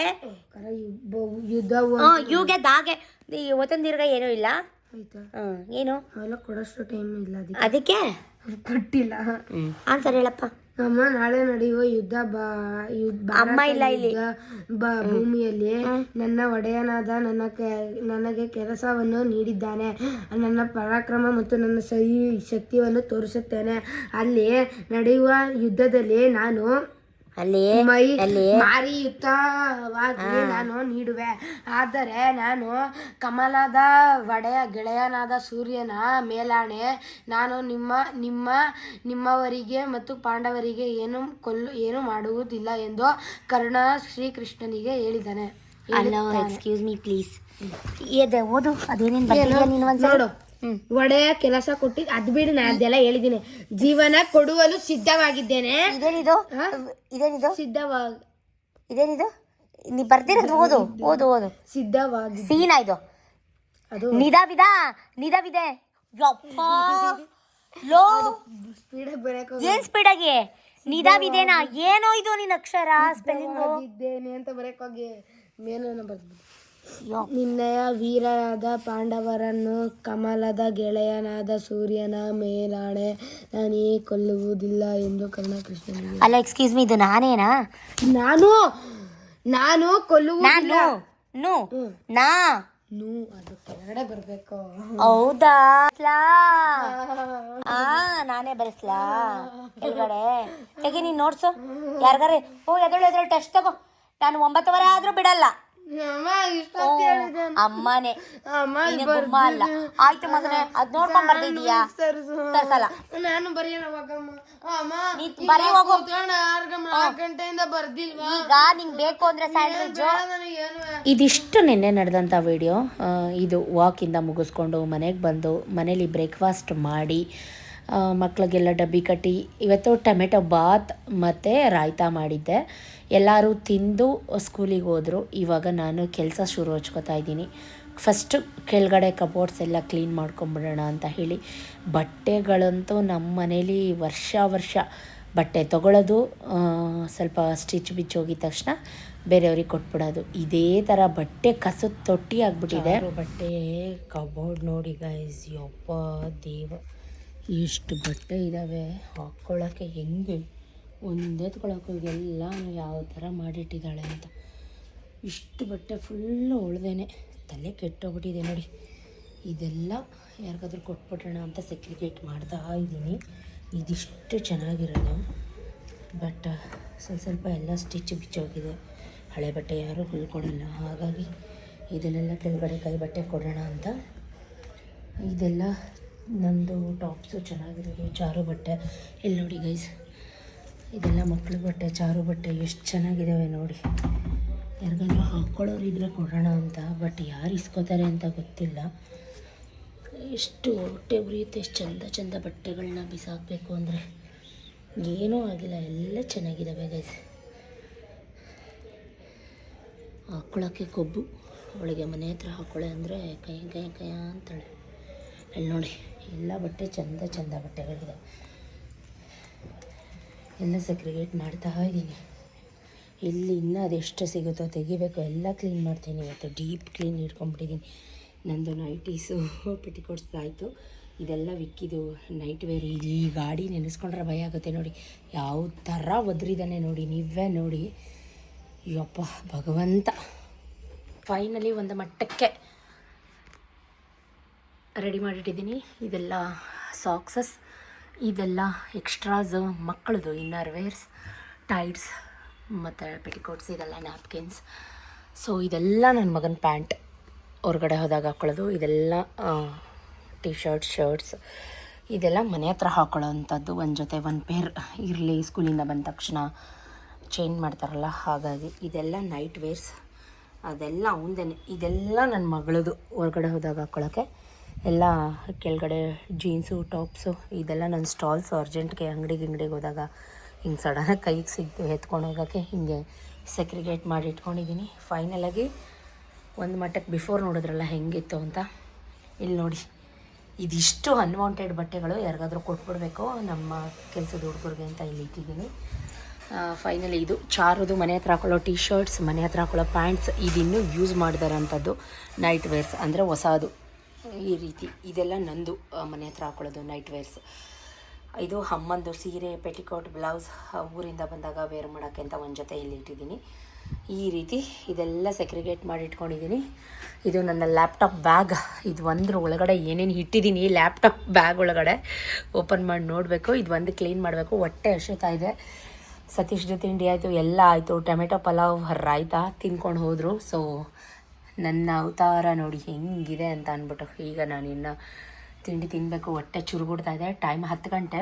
ಯುಗೆ ದಾಗೆ ಒತ್ತೊಂದು ದೀರ್ಘ ಏನೂ ಇಲ್ಲ. ಏನು ಕೊಡೋಷ್ಟು ಟೈಮ್ ಇಲ್ಲ, ಅದಕ್ಕೆ ಕೊಟ್ಟಿಲ್ಲ. ಆನ್ಸರ್ ಹೇಳಪ್ಪ. ಅಮ್ಮ, ನಾಳೆ ನಡೆಯುವ ಅಮ್ಮ ಇಲ್ಲ ಇಲ್ಲಿ ಭೂಮಿಯಲ್ಲಿ ನನ್ನ ಒಡೆಯನಾದ ನನಗೆ ಕೆಲಸವನ್ನು ನೀಡಿದ್ದಾನೆ. ನನ್ನ ಪರಾಕ್ರಮ ಮತ್ತು ನನ್ನ ಶಕ್ತಿಯನ್ನು ತೋರಿಸುತ್ತೇನೆ. ಅಲ್ಲಿ ನಡೆಯುವ ಯುದ್ಧದಲ್ಲಿ ನಾನು ಅಲ್ಲಿ ಮಾರಿಯುತವಾಗಿ ನಾನು ನೀಡುವೆ. ಆದರೆ ನಾನು ಕಮಲದ ಒಡೆಯ ಗೆಳೆಯನಾದ ಸೂರ್ಯನ ಮೇಲಾಣೆ, ನಾನು ನಿಮ್ಮವರಿಗೆ ಮತ್ತು ಪಾಂಡವರಿಗೆ ಏನು ಮಾಡುವುದಿಲ್ಲ ಎಂದು ಕರ್ಣ ಶ್ರೀಕೃಷ್ಣನಿಗೆ ಹೇಳಿದನೆ. Excuse me please. ಓದು ಅದೇನೇನು ಬರ್ತಿದ್ಯಾ ನೀನು ನೋಡು, ಒಡೆಯ ಕೆಲಸ ಕೊಟ್ಟಿದ್ದು ಅದು ಬಿಡು, ನಾನು ಅದೆಲ್ಲ ಹೇಳಿದ್ದೀನಿ. ಜೀವನ ಕೊಡುವಲು ಸಿದ್ಧವಾಗಿದ್ದೇನೆ. ಇದೇನಿದು ನೀ ಬರ್ದಿರೋದು ಓದು ಓದು ಓದು. ಸಿದ್ಧವಾಗಿ ಸೀನಾ ಇದು ಅದು ನಿಧಾವಿದೆ ಯಪ್ಪ ಲೋ ಸ್ಪೀಡಾಗಿ ಬರಕ್ಕೆ ಏನ್ ಸ್ಪೀಡಾಗಿ ನಿಧಾವಿದೇನಾ? ಏನೋ ಇದು ನಿನ್ನ ಅಕ್ಷರ ಸ್ಪೆಲ್ಲಿಂಗು. ಇದ್ದೇನೆ ಅಂತ ಬರಕ್ಕೋಗಿ ಮೇಲನ ಬರ್ದು. ನಿನ್ನಯ ವೀರರಾದ ಪಾಂಡವರನ್ನು ಕಮಲದ ಗೆಳೆಯನಾದ ಸೂರ್ಯನ ಮೇಲಾಣೆ, ನಾನೇ ಕೊಲ್ಲುವುದಿಲ್ಲ ಎಂದು ಕರ್ಣ ಕೃಷ್ಣನಿಗೆ. ಅಲ್ಲ ಎಕ್ಸ್ಕ್ಯೂಸ್ ಮೀ, ಇದು ನಾನೇನಾ? ನಾನು ಕೊಲ್ಲುವುದಿಲ್ಲ. ನೂ ಅದು ಕೆಳಗಡೆ ಬರ್ಬೇಕು. ಹೌದಾ? ನಾನೇ ಬರೆಸ್ಲಾ ಕೆಳಗಡೆ? ಹೇಗೆ ನೀನ್ ನೋಡ್ಸು ಯಾರಿಗಾರೆ. ಎದಳು ಟೆಸ್ಟ್ ತಗೋ. ನಾನು 9 ಆದ್ರೂ ಬಿಡಲ್ಲ. ಅಮ್ಮನೇ ಗುಮ್ಮ ಅಲ್ಲ. ಆಯ್ತು ಮಗನೇ, ಅದ್ ನೋಡ್ಕೊಂಡ್ ಬರ್ತಿದೀಯಾ? ತರ್ಸಲ್ಲ. ನಾನು ಬರೆಯೋಣ ಬರೀ ಹೋಗು. 4 ಗಂಟೆಯಿಂದ ಬರ್ದಿಲ್ವಾ? ಈಗ ನಿಂಗೆ ಬೇಕು ಅಂದ್ರೆ ಸ್ಯಾಂಡ್ವಿಚ್. ಇದಿಷ್ಟು ನಿನ್ನೆ ನಡೆದಂಥ ವಿಡಿಯೋ. ಇದು ವಾಕಿಂದ ಮುಗಿಸ್ಕೊಂಡು ಮನೆಗೆ ಬಂದು ಮನೇಲಿ ಬ್ರೇಕ್ಫಾಸ್ಟ್ ಮಾಡಿ ಮಕ್ಕಳಿಗೆಲ್ಲ ಡಬ್ಬಿ ಕಟ್ಟಿ ಇವತ್ತು ಟೊಮೆಟೊ ಬಾತ್ ಮತ್ತು ರಾಯ್ತಾ ಮಾಡಿದ್ದೆ. ಎಲ್ಲರೂ ತಿಂದು ಸ್ಕೂಲಿಗೆ ಹೋದರು. ಇವಾಗ ನಾನು ಕೆಲಸ ಶುರು ಹಚ್ಕೋತಾ ಇದ್ದೀನಿ. ಫಸ್ಟು ಕೆಳಗಡೆ ಕಬೋರ್ಡ್ಸ್ ಎಲ್ಲ ಕ್ಲೀನ್ ಮಾಡ್ಕೊಂಬಿಡೋಣ ಅಂತ ಹೇಳಿ. ಬಟ್ಟೆಗಳಂತೂ ನಮ್ಮ ಮನೇಲಿ ವರ್ಷ ಬಟ್ಟೆ ತೊಗೊಳ್ಳೋದು, ಸ್ವಲ್ಪ ಸ್ಟಿಚ್ ಬಿಚ್ಚಿ ಹೋಗಿದ ತಕ್ಷಣ ಬೇರೆಯವ್ರಿಗೆ ಕೊಟ್ಬಿಡೋದು. ಇದೇ ಥರ ಬಟ್ಟೆ ಕಸದ ತೊಟ್ಟಿ ಆಗಿಬಿಟ್ಟಿದೆ. ಬಟ್ಟೆ ಕಬೋರ್ಡ್ ನೋಡಿ ಗೈಸ್, ಯಪ್ಪ ದೇವ ಎಷ್ಟು ಬಟ್ಟೆ ಇದ್ದಾವೆ. ಹಾಕ್ಕೊಳ್ಳೋಕ್ಕೆ ಹೆಂಗೆ ಒಂದೆತ್ಕೊಳ್ಳೋಕೆ ಎಲ್ಲ ಯಾವ ಥರ ಮಾಡಿಟ್ಟಿದ್ದಾಳೆ ಅಂತ. ಇಷ್ಟು ಬಟ್ಟೆ ಫುಲ್ಲು ಉಳ್ದೇನೆ ತಲೆ ಕೆಟ್ಟೋಗ್ಬಿಟ್ಟಿದೆ ನೋಡಿ. ಇದೆಲ್ಲ ಯಾರಿಗಾದ್ರೂ ಕೊಟ್ಬಿಡೋಣ ಅಂತ ಸೆಕ್ರಿಗೇಟ್ ಮಾಡ್ತಾ ಇದ್ದೀನಿ. ಇದಿಷ್ಟು ಚೆನ್ನಾಗಿರೋದು, ಬಟ್ ಸ್ವಲ್ಪ ಎಲ್ಲ ಸ್ಟಿಚ್ ಬಿಚ್ಚೋಗಿದೆ. ಹಳೆ ಬಟ್ಟೆ ಯಾರೂ ಹೊಲ್ಕೊಡಲ್ಲ, ಹಾಗಾಗಿ ಇದನ್ನೆಲ್ಲ ಕೆಳಗಡೆ ಕೈ ಬಟ್ಟೆ ಕೊಡೋಣ ಅಂತ. ಇದೆಲ್ಲ ನಂದು ಟಾಪ್ಸು ಚೆನ್ನಾಗಿರೋದು, ಚಾರು ಬಟ್ಟೆ. ಇಲ್ಲಿ ನೋಡಿ ಗೈಸ್, ಇದೆಲ್ಲ ಮಕ್ಕಳ ಬಟ್ಟೆ, ಚಾರು ಬಟ್ಟೆ ಎಷ್ಟು ಚೆನ್ನಾಗಿದ್ದಾವೆ ನೋಡಿ. ಯಾರಿಗಾದ್ರೂ ಹಾಕ್ಕೊಳ್ಳೋರು ಇದ್ರೆ ಕೊಡೋಣ ಅಂತ, ಬಟ್ ಯಾರು ಇಸ್ಕೋತಾರೆ ಅಂತ ಗೊತ್ತಿಲ್ಲ. ಎಷ್ಟು ಹೊಟ್ಟೆ ಉರಿಯುತ್ತೆ, ಎಷ್ಟು ಚಂದ ಬಟ್ಟೆಗಳನ್ನ ಬಿಸಾಕಬೇಕು ಅಂದರೆ. ಏನೂ ಆಗಿಲ್ಲ, ಎಲ್ಲ ಚೆನ್ನಾಗಿದ್ದಾವೆ ಗೈಸ್. ಹಾಕ್ಕೊಳ್ಳೋಕ್ಕೆ ಕೊಬ್ಬು. ಅವಳಿಗೆ ಮನೆ ಹತ್ರ ಹಾಕ್ಕೊಳ್ಳೆ ಅಂದರೆ ಕೈ ಅಂತಾಳೆ. ಅಲ್ಲಿ ನೋಡಿ ಎಲ್ಲ ಬಟ್ಟೆ ಚಂದ ಬಟ್ಟೆಗಳಿದೆ. ಎಲ್ಲ ಸೆಗ್ರಿಗೇಟ್ ಮಾಡ್ತಾ ಇದ್ದೀನಿ. ಇಲ್ಲಿ ಇನ್ನೂ ಅದೆಷ್ಟು ಸಿಗುತ್ತೋ ತೆಗಿಬೇಕು. ಎಲ್ಲ ಕ್ಲೀನ್ ಮಾಡ್ತೀನಿ ಇವತ್ತು. ಡೀಪ್ ಕ್ಲೀನ್ ಇಟ್ಕೊಂಡ್ಬಿಟ್ಟಿದ್ದೀನಿ. ನಂದು ನೈಟೀಸು ಪೆಟಿಕೋಟ್ಸ್ ಆಯಿತು. ಇದೆಲ್ಲ ವಿಕ್ಕಿದು ನೈಟ್ ವೇರ್. ಈ ಗಾಡಿ ನೆನೆಸ್ಕೊಂಡ್ರೆ ಭಯ ಆಗುತ್ತೆ ನೋಡಿ, ಯಾವ ಥರ ಒದ್ರಿದ್ದಾನೆ ನೋಡಿ. ನೀವೇ ನೋಡಿ, ಯಪ್ಪ ಭಗವಂತ. ಫೈನಲಿ ಒಂದು ಮಟ್ಟಕ್ಕೆ ರೆಡಿ ಮಾಡಿಟ್ಟಿದ್ದೀನಿ. ಇದೆಲ್ಲ ಸಾಕ್ಸಸ್, ಇದೆಲ್ಲ ಎಕ್ಸ್ಟ್ರಾಸ್, ಮಕ್ಕಳದು ಇನ್ನರ್ ವೇರ್ಸ್, ಟೈಟ್ಸ್ ಮತ್ತು ಪೆಟಿಕೋಟ್ಸ್, ಇದೆಲ್ಲ ನ್ಯಾಪ್ಕಿನ್ಸ್. ಸೊ ಇದೆಲ್ಲ ನನ್ನ ಮಗನ ಪ್ಯಾಂಟ್ ಹೊರಗಡೆ ಹೋದಾಗ ಹಾಕ್ಕೊಳ್ಳೋದು. ಇದೆಲ್ಲ ಶರ್ಟ್ಸ್, ಇದೆಲ್ಲ ಮನೆ ಹತ್ರ ಹಾಕ್ಕೊಳ್ಳೋ ಅಂಥದ್ದು. ಒಂದು ಪೇರ್ ಇರಲಿ, ಸ್ಕೂಲಿಂದ ಬಂದ ತಕ್ಷಣ ಚೇಂಜ್ ಮಾಡ್ತಾರಲ್ಲ, ಹಾಗಾಗಿ. ಇದೆಲ್ಲ ನೈಟ್ ವೇರ್ಸ್, ಅದೆಲ್ಲ ಅವನದೇನೆ. ಇದೆಲ್ಲ ನನ್ನ ಮಗಳದು ಹೊರಗಡೆ ಹೋದಾಗ ಹಾಕ್ಕೊಳ್ಳೋಕ್ಕೆ. ಎಲ್ಲ ಕೆಳಗಡೆ ಜೀನ್ಸು, ಟಾಪ್ಸು, ಇದೆಲ್ಲ ನನ್ನ ಸ್ಟಾಲ್ಸು. ಅರ್ಜೆಂಟ್ಗೆ ಅಂಗಡಿಗೆ ಹೋದಾಗ ಹಿಂಗೆ ಸಡನ್ನಾಗಿ ಕೈಗೆ ಸಿಗ್ತು ಎತ್ಕೊಂಡು ಹೋಗೋಕ್ಕೆ ಹಿಂಗೆ ಸೆಗ್ರಿಗೇಟ್ ಮಾಡಿ ಇಟ್ಕೊಂಡಿದ್ದೀನಿ. ಫೈನಲಾಗಿ ಒಂದು ಮಟ್ಟಕ್ಕೆ ಬಿಫೋರ್ ನೋಡಿದ್ರಲ್ಲ ಹೆಂಗಿತ್ತು ಅಂತ. ಇಲ್ಲಿ ನೋಡಿ, ಇದಿಷ್ಟು ಅನ್ವಾಂಟೆಡ್ ಬಟ್ಟೆಗಳು ಯಾರಿಗಾದ್ರೂ ಕೊಟ್ಬಿಡ್ಬೇಕು ನಮ್ಮ ಕೆಲಸದ ಹುಡುಗರಿಗೆ ಅಂತ ಇಲ್ಲಿ ಇಟ್ಟಿದ್ದೀನಿ. ಫೈನಲಿ ಇದು ಚಾರುದು ಮನೆ ಹತ್ರ ಹಾಕೊಳ್ಳೋ ಟೀ ಶರ್ಟ್ಸ್, ಮನೆ ಹತ್ರ ಹಾಕೊಳ್ಳೋ ಪ್ಯಾಂಟ್ಸ್, ಇದಿನ್ನೂ ಯೂಸ್ ಮಾಡಿದಾರಂಥದ್ದು ನೈಟ್ ವೇರ್ಸ್, ಅಂದರೆ ಹೊಸದು ಈ ರೀತಿ. ಇದೆಲ್ಲ ನಂದು ಮನೆ ಹತ್ರ ಹಾಕೊಳ್ಳೋದು ನೈಟ್ ವೇರ್ಸ್. ಇದು ಅಮ್ಮಂದು ಸೀರೆ, ಪೆಟಿಕೋಟ್, ಬ್ಲೌಸ್ ಊರಿಂದ ಬಂದಾಗ ವೇರ್ ಮಾಡೋಕ್ಕೆ ಅಂತ ಒಂದು ಜೊತೆ ಇಲ್ಲಿ ಇಟ್ಟಿದ್ದೀನಿ. ಈ ರೀತಿ ಇದೆಲ್ಲ ಸೆಗ್ರಿಗೇಟ್ ಮಾಡಿ ಇಟ್ಕೊಂಡಿದ್ದೀನಿ. ಇದು ನನ್ನ ಲ್ಯಾಪ್ಟಾಪ್ ಬ್ಯಾಗ್. ಇದು ಒಂದ್ರ ಒಳಗಡೆ ಏನೇನು ಇಟ್ಟಿದ್ದೀನಿ ಲ್ಯಾಪ್ಟಾಪ್ ಬ್ಯಾಗ್ ಒಳಗಡೆ ಓಪನ್ ಮಾಡಿ ನೋಡಬೇಕು. ಇದು ಒಂದು ಕ್ಲೀನ್ ಮಾಡಬೇಕು. ಹೊಟ್ಟೆ ಹಸಿತಾ ಇದೆ. ಸತೀಶ್ದು ತಿಂಡಿ ಆಯಿತು, ಎಲ್ಲ ಆಯಿತು. ಟೊಮೆಟೊ ಪಲಾವ್ ರಾಯ್ತಾ ತಿನ್ಕೊಂಡು ಹೋದರು. ಸೊ ನನ್ನ ಅವತಾರ ನೋಡಿ ಹೆಂಗಿದೆ ಅಂತ ಅಂದ್ಬಿಟ್ಟು ಈಗ ನಾನು ಇನ್ನು ತಿಂಡಿ ತಿನ್ನಬೇಕು. ಹೊಟ್ಟೆ ಚುರುಗುಡ್ತಾ ಇದೆ. ಟೈಮ್ 10 ಗಂಟೆ.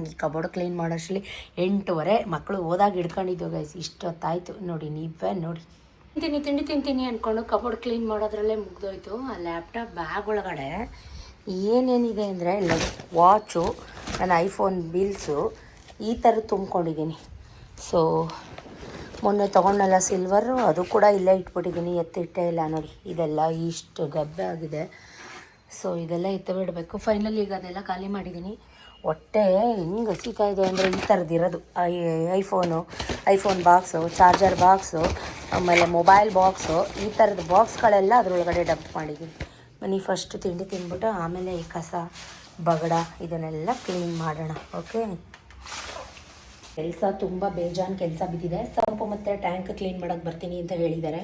ಈ ಕಬೋರ್ಡ್ ಕ್ಲೀನ್ ಮಾಡೋಷ್ಟರಲ್ಲಿ 8:15. ಮಕ್ಕಳು ಹೋದಾಗ ಹಿಡ್ಕೊಂಡಿದ್ದು ಗೈಸ್. ಇಷ್ಟೊತ್ತಾಯಿತು ನೋಡಿ, ನೀವೇ ನೋಡಿ. ತಿಂಡಿ ತಿಂತೀನಿ ಅಂದ್ಕೊಂಡು ಕಬೋರ್ಡ್ ಕ್ಲೀನ್ ಮಾಡೋದ್ರಲ್ಲೇ ಮುಗ್ದೋಯ್ತು. ಆ ಲ್ಯಾಪ್ಟಾಪ್ ಬ್ಯಾಗ್ ಒಳಗಡೆ ಏನೇನಿದೆ ಅಂದರೆ ವಾಚು, ನನ್ನ ಐಫೋನ್ ಬಿಲ್ಸು ಈ ಥರ ತುಂಬ್ಕೊಂಡಿದ್ದೀನಿ. ಸೊ ಮೊನ್ನೆ ತೊಗೊಂಡಲ್ಲ ಸಿಲ್ವರು, ಅದು ಕೂಡ ಇಲ್ಲೇ ಇಟ್ಬಿಟ್ಟಿದ್ದೀನಿ, ಎತ್ತಿಟ್ಟೇ ಇಲ್ಲ ನೋಡಿ. ಇದೆಲ್ಲ ಇಷ್ಟು ಗಬ್ಬೆ ಆಗಿದೆ. ಸೊ ಇದೆಲ್ಲ ಎತ್ತು ಬಿಡಬೇಕು. ಫೈನಲಿ ಈಗ ಅದೆಲ್ಲ ಖಾಲಿ ಮಾಡಿದ್ದೀನಿ. ಹೊಟ್ಟೆ ಹೆಂಗೆ ಹಸಿತಾ ಇದೆ ಅಂದರೆ ಈ ಥರದ್ದು ಇರೋದು. ಐಫೋನ್ ಬಾಕ್ಸು, ಚಾರ್ಜರ್ ಬಾಕ್ಸು, ಆಮೇಲೆ ಮೊಬೈಲ್ ಬಾಕ್ಸು, ಈ ಥರದ ಬಾಕ್ಸ್ಗಳೆಲ್ಲ ಅದರೊಳಗಡೆ ಡಂಪ್ ಮಾಡಿದ್ದೀನಿ. ಬನ್ನಿ ಫಸ್ಟ್ ತಿಂಡಿ ತಿಂದ್ಬಿಟ್ಟು ಆಮೇಲೆ ಈ ಕಸ ಬಗಡ ಇದನ್ನೆಲ್ಲ ಕ್ಲೀನ್ ಮಾಡೋಣ. ಓಕೆ, ಕೆಲಸ ತುಂಬ ಬೇಜಾನ್ ಕೆಲಸ ಬಿದ್ದಿದೆ. ಸಂಪು ಮತ್ತು ಟ್ಯಾಂಕ್ ಕ್ಲೀನ್ ಮಾಡೋಕ್ಕೆ ಬರ್ತೀನಿ ಅಂತ ಹೇಳಿದ್ದಾರೆ.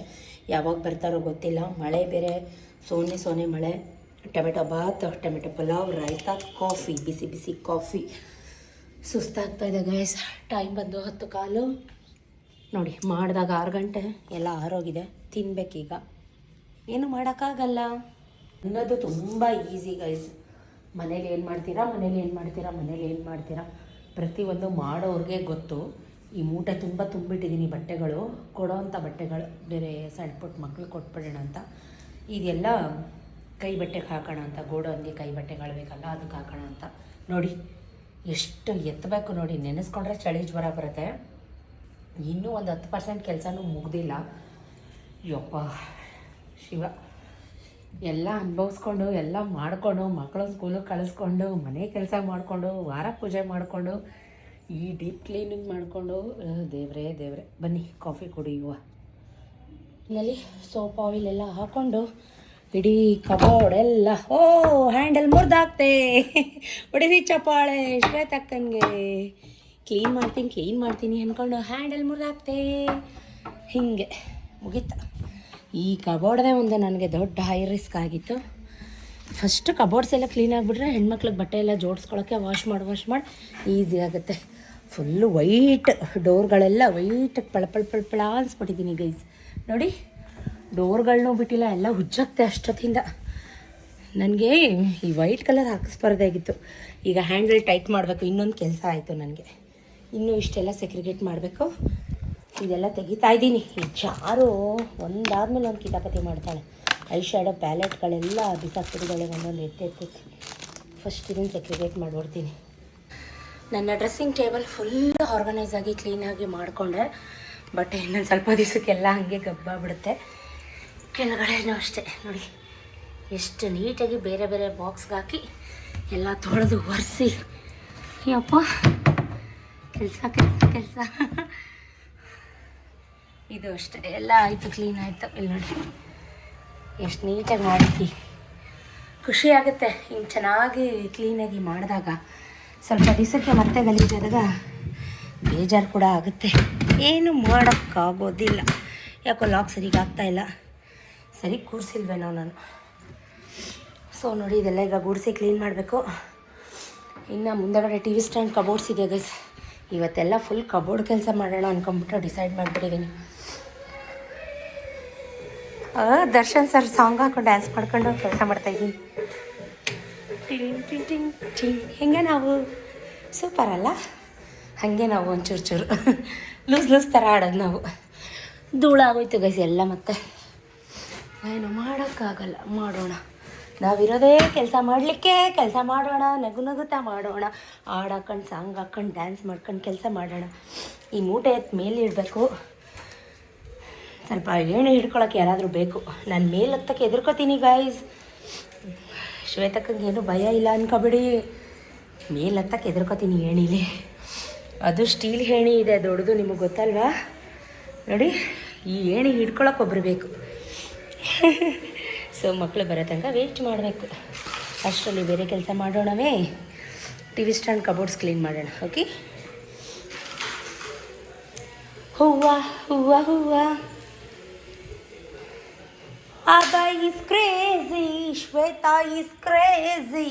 ಯಾವಾಗ ಬರ್ತಾರೋ ಗೊತ್ತಿಲ್ಲ. ಮಳೆ ಬೇರೆ, ಸೋನೆ ಮಳೆ. Tomato bath, tomato pulao, raita, coffee, ಬಿಸಿ ಬಿಸಿ ಕಾಫಿ. ಸುಸ್ತಾಗ್ತಾ ಇದೆ ಗೈಸ್. ಟೈಮ್ ಬಂದು 10:15 ನೋಡಿ. ಮಾಡಿದಾಗ 6 ಗಂಟೆ, ಎಲ್ಲ ಆರೋಗಿದೆ. ತಿನ್ಬೇಕೀಗ. ಏನು ಮಾಡೋಕ್ಕಾಗಲ್ಲ ಅನ್ನೋದು ತುಂಬ ಈಸಿ ಗೈಸ್. ಮನೇಲಿ ಏನು ಮಾಡ್ತೀರಾ ಪ್ರತಿಯೊಂದು ಮಾಡೋರಿಗೆ ಗೊತ್ತು. ಈ ಮೂಟೆ ತುಂಬ ತುಂಬಿಟ್ಟಿದ್ದೀನಿ ಬಟ್ಟೆಗಳು, ಕೊಡೋವಂಥ ಬಟ್ಟೆಗಳು, ಬೇರೆ ಸಣ್ಣ ಪುಟ್ಟ ಮಕ್ಳು ಕೊಟ್ಬಿಡೋಣ ಅಂತ. ಇದೆಲ್ಲ ಕೈ ಬಟ್ಟೆಗೆ ಹಾಕೋಣ ಅಂತ, ಗೋಡೋನ್ಗೆ ಕೈ ಬಟ್ಟೆಗಳು ಬೇಕಲ್ಲ, ಅದಕ್ಕೆ ಹಾಕೋಣ ಅಂತ. ನೋಡಿ ಎಷ್ಟು ಎತ್ತಬೇಕು ನೋಡಿ. ನೆನೆಸ್ಕೊಂಡ್ರೆ ಚಳಿ ಜ್ವರ ಬರುತ್ತೆ. ಇನ್ನೂ ಒಂದು 10% ಕೆಲಸನೂ ಮುಗ್ದಿಲ್ಲ. ಯಪ್ಪ ಶಿವ. ಎಲ್ಲ ಅನುಭವಿಸ್ಕೊಂಡು, ಎಲ್ಲ ಮಾಡಿಕೊಂಡು, ಮಕ್ಕಳು ಸ್ಕೂಲಿಗೆ ಕಳಿಸ್ಕೊಂಡು, ಮನೆ ಕೆಲಸ ಮಾಡಿಕೊಂಡು, ವಾರ ಪೂಜೆ ಮಾಡಿಕೊಂಡು, ಈ ಡೀಪ್ ಕ್ಲೀನಿಂಗ್ ಮಾಡಿಕೊಂಡು, ದೇವ್ರೇ. ಬನ್ನಿ ಕಾಫಿ ಕುಡಿಯುವ. ನಲ್ಲಿ ಸೋಪ್ ಆಯಿಲ್ ಎಲ್ಲ ಹಾಕ್ಕೊಂಡು ಇಡೀ ಕಬೋರ್ಡ್ ಎಲ್ಲ ಹ್ಯಾಂಡಲ್ ಮುರಿದಾಕ್ತೆ. ಹೊಡೆದಿ ಚಪ್ಪಾಳೆ ಶ್ವೇತಕ್ಕನಿಗೆ. ಕ್ಲೀನ್ ಮಾಡ್ತೀನಿ ಅಂದ್ಕೊಂಡು ಹ್ಯಾಂಡಲ್ ಮುರಿದಾಕ್ತೆ. ಹೀಗೆ ಮುಗೀತ. ಈ ಕಬೋರ್ಡ್ದೇ ಒಂದು ನನಗೆ ದೊಡ್ಡ ಹೈ ರಿಸ್ಕ್ ಆಗಿತ್ತು. ಫಸ್ಟ್ ಕಬೋರ್ಡ್ಸ್ ಎಲ್ಲ ಕ್ಲೀನ್ ಆಗಿಬಿಟ್ರೆ ಹೆಣ್ಮಕ್ಳಿಗೆ ಬಟ್ಟೆ ಎಲ್ಲ ಜೋಡಿಸ್ಕೊಳ್ಳೋಕ್ಕೆ ವಾಶ್ ಮಾಡಿ ಈಸಿ ಆಗುತ್ತೆ. ಫುಲ್ಲು ವೈಟ್ ಡೋರ್ಗಳೆಲ್ಲ ವೈಟ್ ಪಳ ಅನ್ಸ್ಬಿಟ್ಟಿದ್ದೀನಿ ಗೈಸ್. ನೋಡಿ, ಡೋರ್ಗಳನ್ನೂ ಬಿಟ್ಟಿಲ್ಲ, ಎಲ್ಲ ಹುಜ್ಜಾಗ್ತೆ ಅಷ್ಟೊತ್ತಿಂದ. ನನಗೆ ಈ ವೈಟ್ ಕಲರ್ ಹಾಕಿಸ್ಬಾರ್ದಾಗಿತ್ತು. ಈಗ ಹ್ಯಾಂಡಲ್ ಟೈಟ್ ಮಾಡಬೇಕು. ಇನ್ನೊಂದು ಕೆಲಸ ಆಯಿತು ನನಗೆ. ಇನ್ನೂ ಇಷ್ಟೆಲ್ಲ ಸೆಕ್ರಿಗೇಟ್ ಮಾಡಬೇಕು. ಇದೆಲ್ಲ ತೆಗಿತಾ ಇದ್ದೀನಿ. ಈ ಜಾರು ಒಂದಾದ್ಮೇಲೆ ಒಂದು ಕಿತಾಪತಿ ಮಾಡ್ತಾಳೆ. ಐ ಶ್ಯಾಡೋ ಪ್ಯಾಲೆಟ್ಗಳೆಲ್ಲ ಬಿಸಾಕ್ತಿದ್ದಾಳೆ ಒಂದೊಂದು ಎತ್ತಿ. ಫಸ್ಟ್ ಇದನ್ನು ಸೆಕ್ರಿಗೇಟ್ ಮಾಡಿಬಿಡ್ತೀನಿ. ನನ್ನ ಡ್ರೆಸ್ಸಿಂಗ್ ಟೇಬಲ್ ಫುಲ್ ಆರ್ಗನೈಸ್ ಆಗಿ ಕ್ಲೀನಾಗಿ ಮಾಡಿಕೊಂಡೆ. ಬಟ್ ಇನ್ನೊಂದು ಸ್ವಲ್ಪ ದಿವಸಕ್ಕೆಲ್ಲ ಹಾಗೆ ಗಬ್ಬಾಗ್ಬಿಡುತ್ತೆ. ಕೆಳಗಡೆನೂ ಅಷ್ಟೇ ನೋಡಿ, ಎಷ್ಟು ನೀಟಾಗಿ ಬೇರೆ ಬೇರೆ ಬಾಕ್ಸ್ಗೆ ಹಾಕಿ ಎಲ್ಲ ತೊಳೆದು ಒರೆಸಿ. ಯಪ್ಪ ಕೆಲಸ ಇದು ಅಷ್ಟೇ. ಎಲ್ಲ ಆಯಿತು, ಕ್ಲೀನ್ ಆಯಿತು. ಇಲ್ಲಿ ನೋಡಿ ಎಷ್ಟು ನೀಟಾಗಿ ಮಾಡಿದ್ವಿ. ಖುಷಿ ಆಗುತ್ತೆ ಹಿಂಗೆ ಚೆನ್ನಾಗಿ ಕ್ಲೀನಾಗಿ ಮಾಡಿದಾಗ. ಸ್ವಲ್ಪ ದಿವಸಕ್ಕೆ ಮತ್ತೆ ಗಲೀಜಾದಾಗ ಬೇಜಾರು ಕೂಡ ಆಗುತ್ತೆ. ಏನು ಮಾಡೋಕ್ಕಾಗೋದಿಲ್ಲ. ಯಾಕೋ ಲಾಕ್ ಸರಿಗೆ ಆಗ್ತಾಯಿಲ್ಲ. ಸರಿ ಕೂರಿಸಿಲ್ವೇನೋ ನಾನು. ಸೊ ನೋಡಿ, ಇದೆಲ್ಲ ಈಗ ಗುಡಿಸಿ ಕ್ಲೀನ್ ಮಾಡಬೇಕು. ಇನ್ನು ಮುಂದಗಡೆ ಟಿ ವಿ ಸ್ಟ್ಯಾಂಡ್ ಕಬೋರ್ಡ್ಸ್ ಇದೆ ಗೈಸ್. ಇವತ್ತೆಲ್ಲ ಫುಲ್ ಕಬೋರ್ಡ್ ಕೆಲಸ ಮಾಡೋಣ ಅಂದ್ಕೊಂಬಿಟ್ಟು ಡಿಸೈಡ್ ಮಾಡಿಬಿಟ್ಟಿದ್ದೀನಿ. ದರ್ಶನ್ ಸರ್ ಸಾಂಗ್ ಹಾಕೊಂಡು ಡ್ಯಾನ್ಸ್ ಮಾಡ್ಕೊಂಡು ಕೆಲಸ ಮಾಡ್ತಾಯಿದ್ದೀನಿ. ಟಿಂಗ್ ಹೆಂಗೆ ನಾವು ಸೂಪರ್ ಅಲ್ಲ? ಹಾಗೆ ನಾವು ಒಂಚೂರು ಲೂಸ್ ಥರ ಆಡೋದು ನಾವು. ಧೂಳಾಗೋಯ್ತು ಗೈಸ್ ಎಲ್ಲ. ಮತ್ತೆ ಏನು ಮಾಡೋಕ್ಕಾಗಲ್ಲ, ಮಾಡೋಣ. ನಾವಿರೋದೇ ಕೆಲಸ ಮಾಡಲಿಕ್ಕೆ. ಕೆಲಸ ಮಾಡೋಣ, ನಗುತ್ತಾ ಮಾಡೋಣ. ಹಾಡು ಹಾಕೊಂಡು ಸಾಂಗ್ ಹಾಕ್ಕೊಂಡು ಡ್ಯಾನ್ಸ್ ಮಾಡ್ಕೊಂಡು ಕೆಲಸ ಮಾಡೋಣ. ಈ ಮೂಟೆ ಎತ್ತು ಮೇಲೆ ಇಡಬೇಕು. ಸ್ವಲ್ಪ ಏಣಿ ಹಿಡ್ಕೊಳಕ್ಕೆ ಯಾರಾದರೂ ಬೇಕು. ನಾನು ಮೇಲೆ ಹತ್ತಕ್ಕೆ ಎದುರ್ಕೋತೀನಿ ಗಾಯ್ಸ್. ಶ್ವೇತಕ್ಕಂಗೇನು ಭಯ ಇಲ್ಲ ಅನ್ಕೊಬಿಡಿ. ಮೇಲೆ ಹತ್ತಕ್ಕೆ ಎದುರ್ಕೋತೀನಿ ಏಣಿಲಿ. ಅದು ಸ್ಟೀಲ್ ಏಣಿ ಇದೆ ದೊಡ್ಡದು, ನಿಮಗೆ ಗೊತ್ತಲ್ವಾ? ನೋಡಿ, ಈ ಏಣಿ ಹಿಡ್ಕೊಳಕ್ಕೆ ಒಬ್ಬರು ಬೇಕು. ಸೊ ಮಕ್ಕಳು ಬರೋ ತನಕ ವೇಸ್ಟ್ ಮಾಡಬೇಕು. ಅಷ್ಟರಲ್ಲಿ ಬೇರೆ ಕೆಲಸ ಮಾಡೋಣವೇ. T V stand cupboards clean ಮಾಡೋಣ. ಓಕೆ, ಹೂವ Abba is crazy, Shweta is crazy.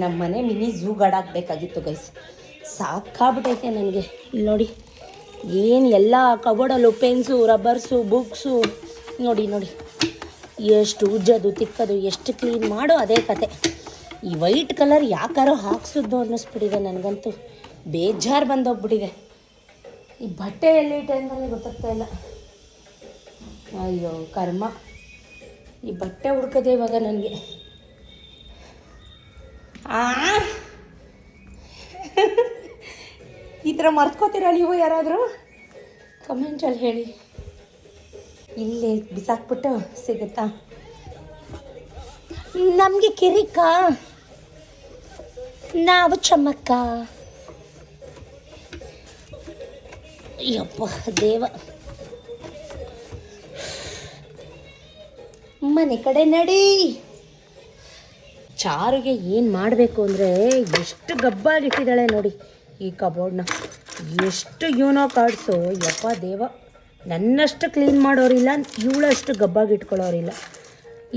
ನಮ್ಮ ಮನೆ ಮಿನಿ ಝೂ ಗಾರ್ಡ್ ಆಗಬೇಕಾಗಿತ್ತು ಗೈಸ್. ಸಾಕಾಗ್ಬಿಟ್ಟೈತೆ ನನಗೆ. ಇಲ್ಲಿ ನೋಡಿ ಏನು ಎಲ್ಲ ಕಬೋರ್ಡಲ್ಲೂ ಪೆನ್ಸು, ರಬ್ಬರ್ಸು, ಬುಕ್ಸು, ನೋಡಿ ಎಷ್ಟು ಉಜ್ಜೋದು, ತಿಕ್ಕೋದು, ಎಷ್ಟು ಕ್ಲೀನ್ ಮಾಡೋ ಅದೇ ಕತೆ. ಈ ವೈಟ್ ಕಲರ್ ಯಾಕಾರೋ ಹಾಕ್ಸಿದ್ದು ಅನ್ನಿಸ್ಬಿಟ್ಟಿದೆ ನನಗಂತೂ. ಬೇಜಾರು ಬಂದೋಗ್ಬಿಟ್ಟಿದೆ. ಈ ಬಟ್ಟೆ ಎಲ್ಲಿ ಇಟ್ಟೆ ಅಂತಲೇ ಗೊತ್ತಾಗ್ತಾ ಇಲ್ಲ. ಅಯ್ಯೋ ಕರ್ಮ, ಈ ಬಟ್ಟೆ ಹುಡ್ಕದೆ ಇವಾಗ ನನಗೆ. ಈ ಥರ ಮರ್ತ್ಕೋತೀರಾ ನೀವು ಯಾರಾದರೂ? ಕಮೆಂಟಲ್ಲಿ ಹೇಳಿ. ಇಲ್ಲೇ ಬಿಸಾಕ್ಬಿಟ್ಟು ಸಿಗುತ್ತಾ? ನಮಗೆ ಕಿರಿಕ, ನಾವು ಚಮ್ಮಕ್ಕ. ಯಪ್ಪ ದೇವ, ಮನೆ ಕಡೆ ನಡಿ. ಚಾರುಗೆ ಏನು ಮಾಡಬೇಕು ಅಂದರೆ ಎಷ್ಟು ಗಬ್ಬಾಗಿಟ್ಟಿದ್ದಾಳೆ ನೋಡಿ ಈ ಕಬೋರ್ಡ್ನ. ಎಷ್ಟು ಯೂನೋ ಕಾರ್ಡ್ಸು, ಯಪ್ಪ ದೇವ. ನನ್ನಷ್ಟು ಕ್ಲೀನ್ ಮಾಡೋರಿಲ್ಲ, ಇವಳಷ್ಟು ಗಬ್ಬಾಗಿಟ್ಕೊಳ್ಳೋರಿಲ್ಲ.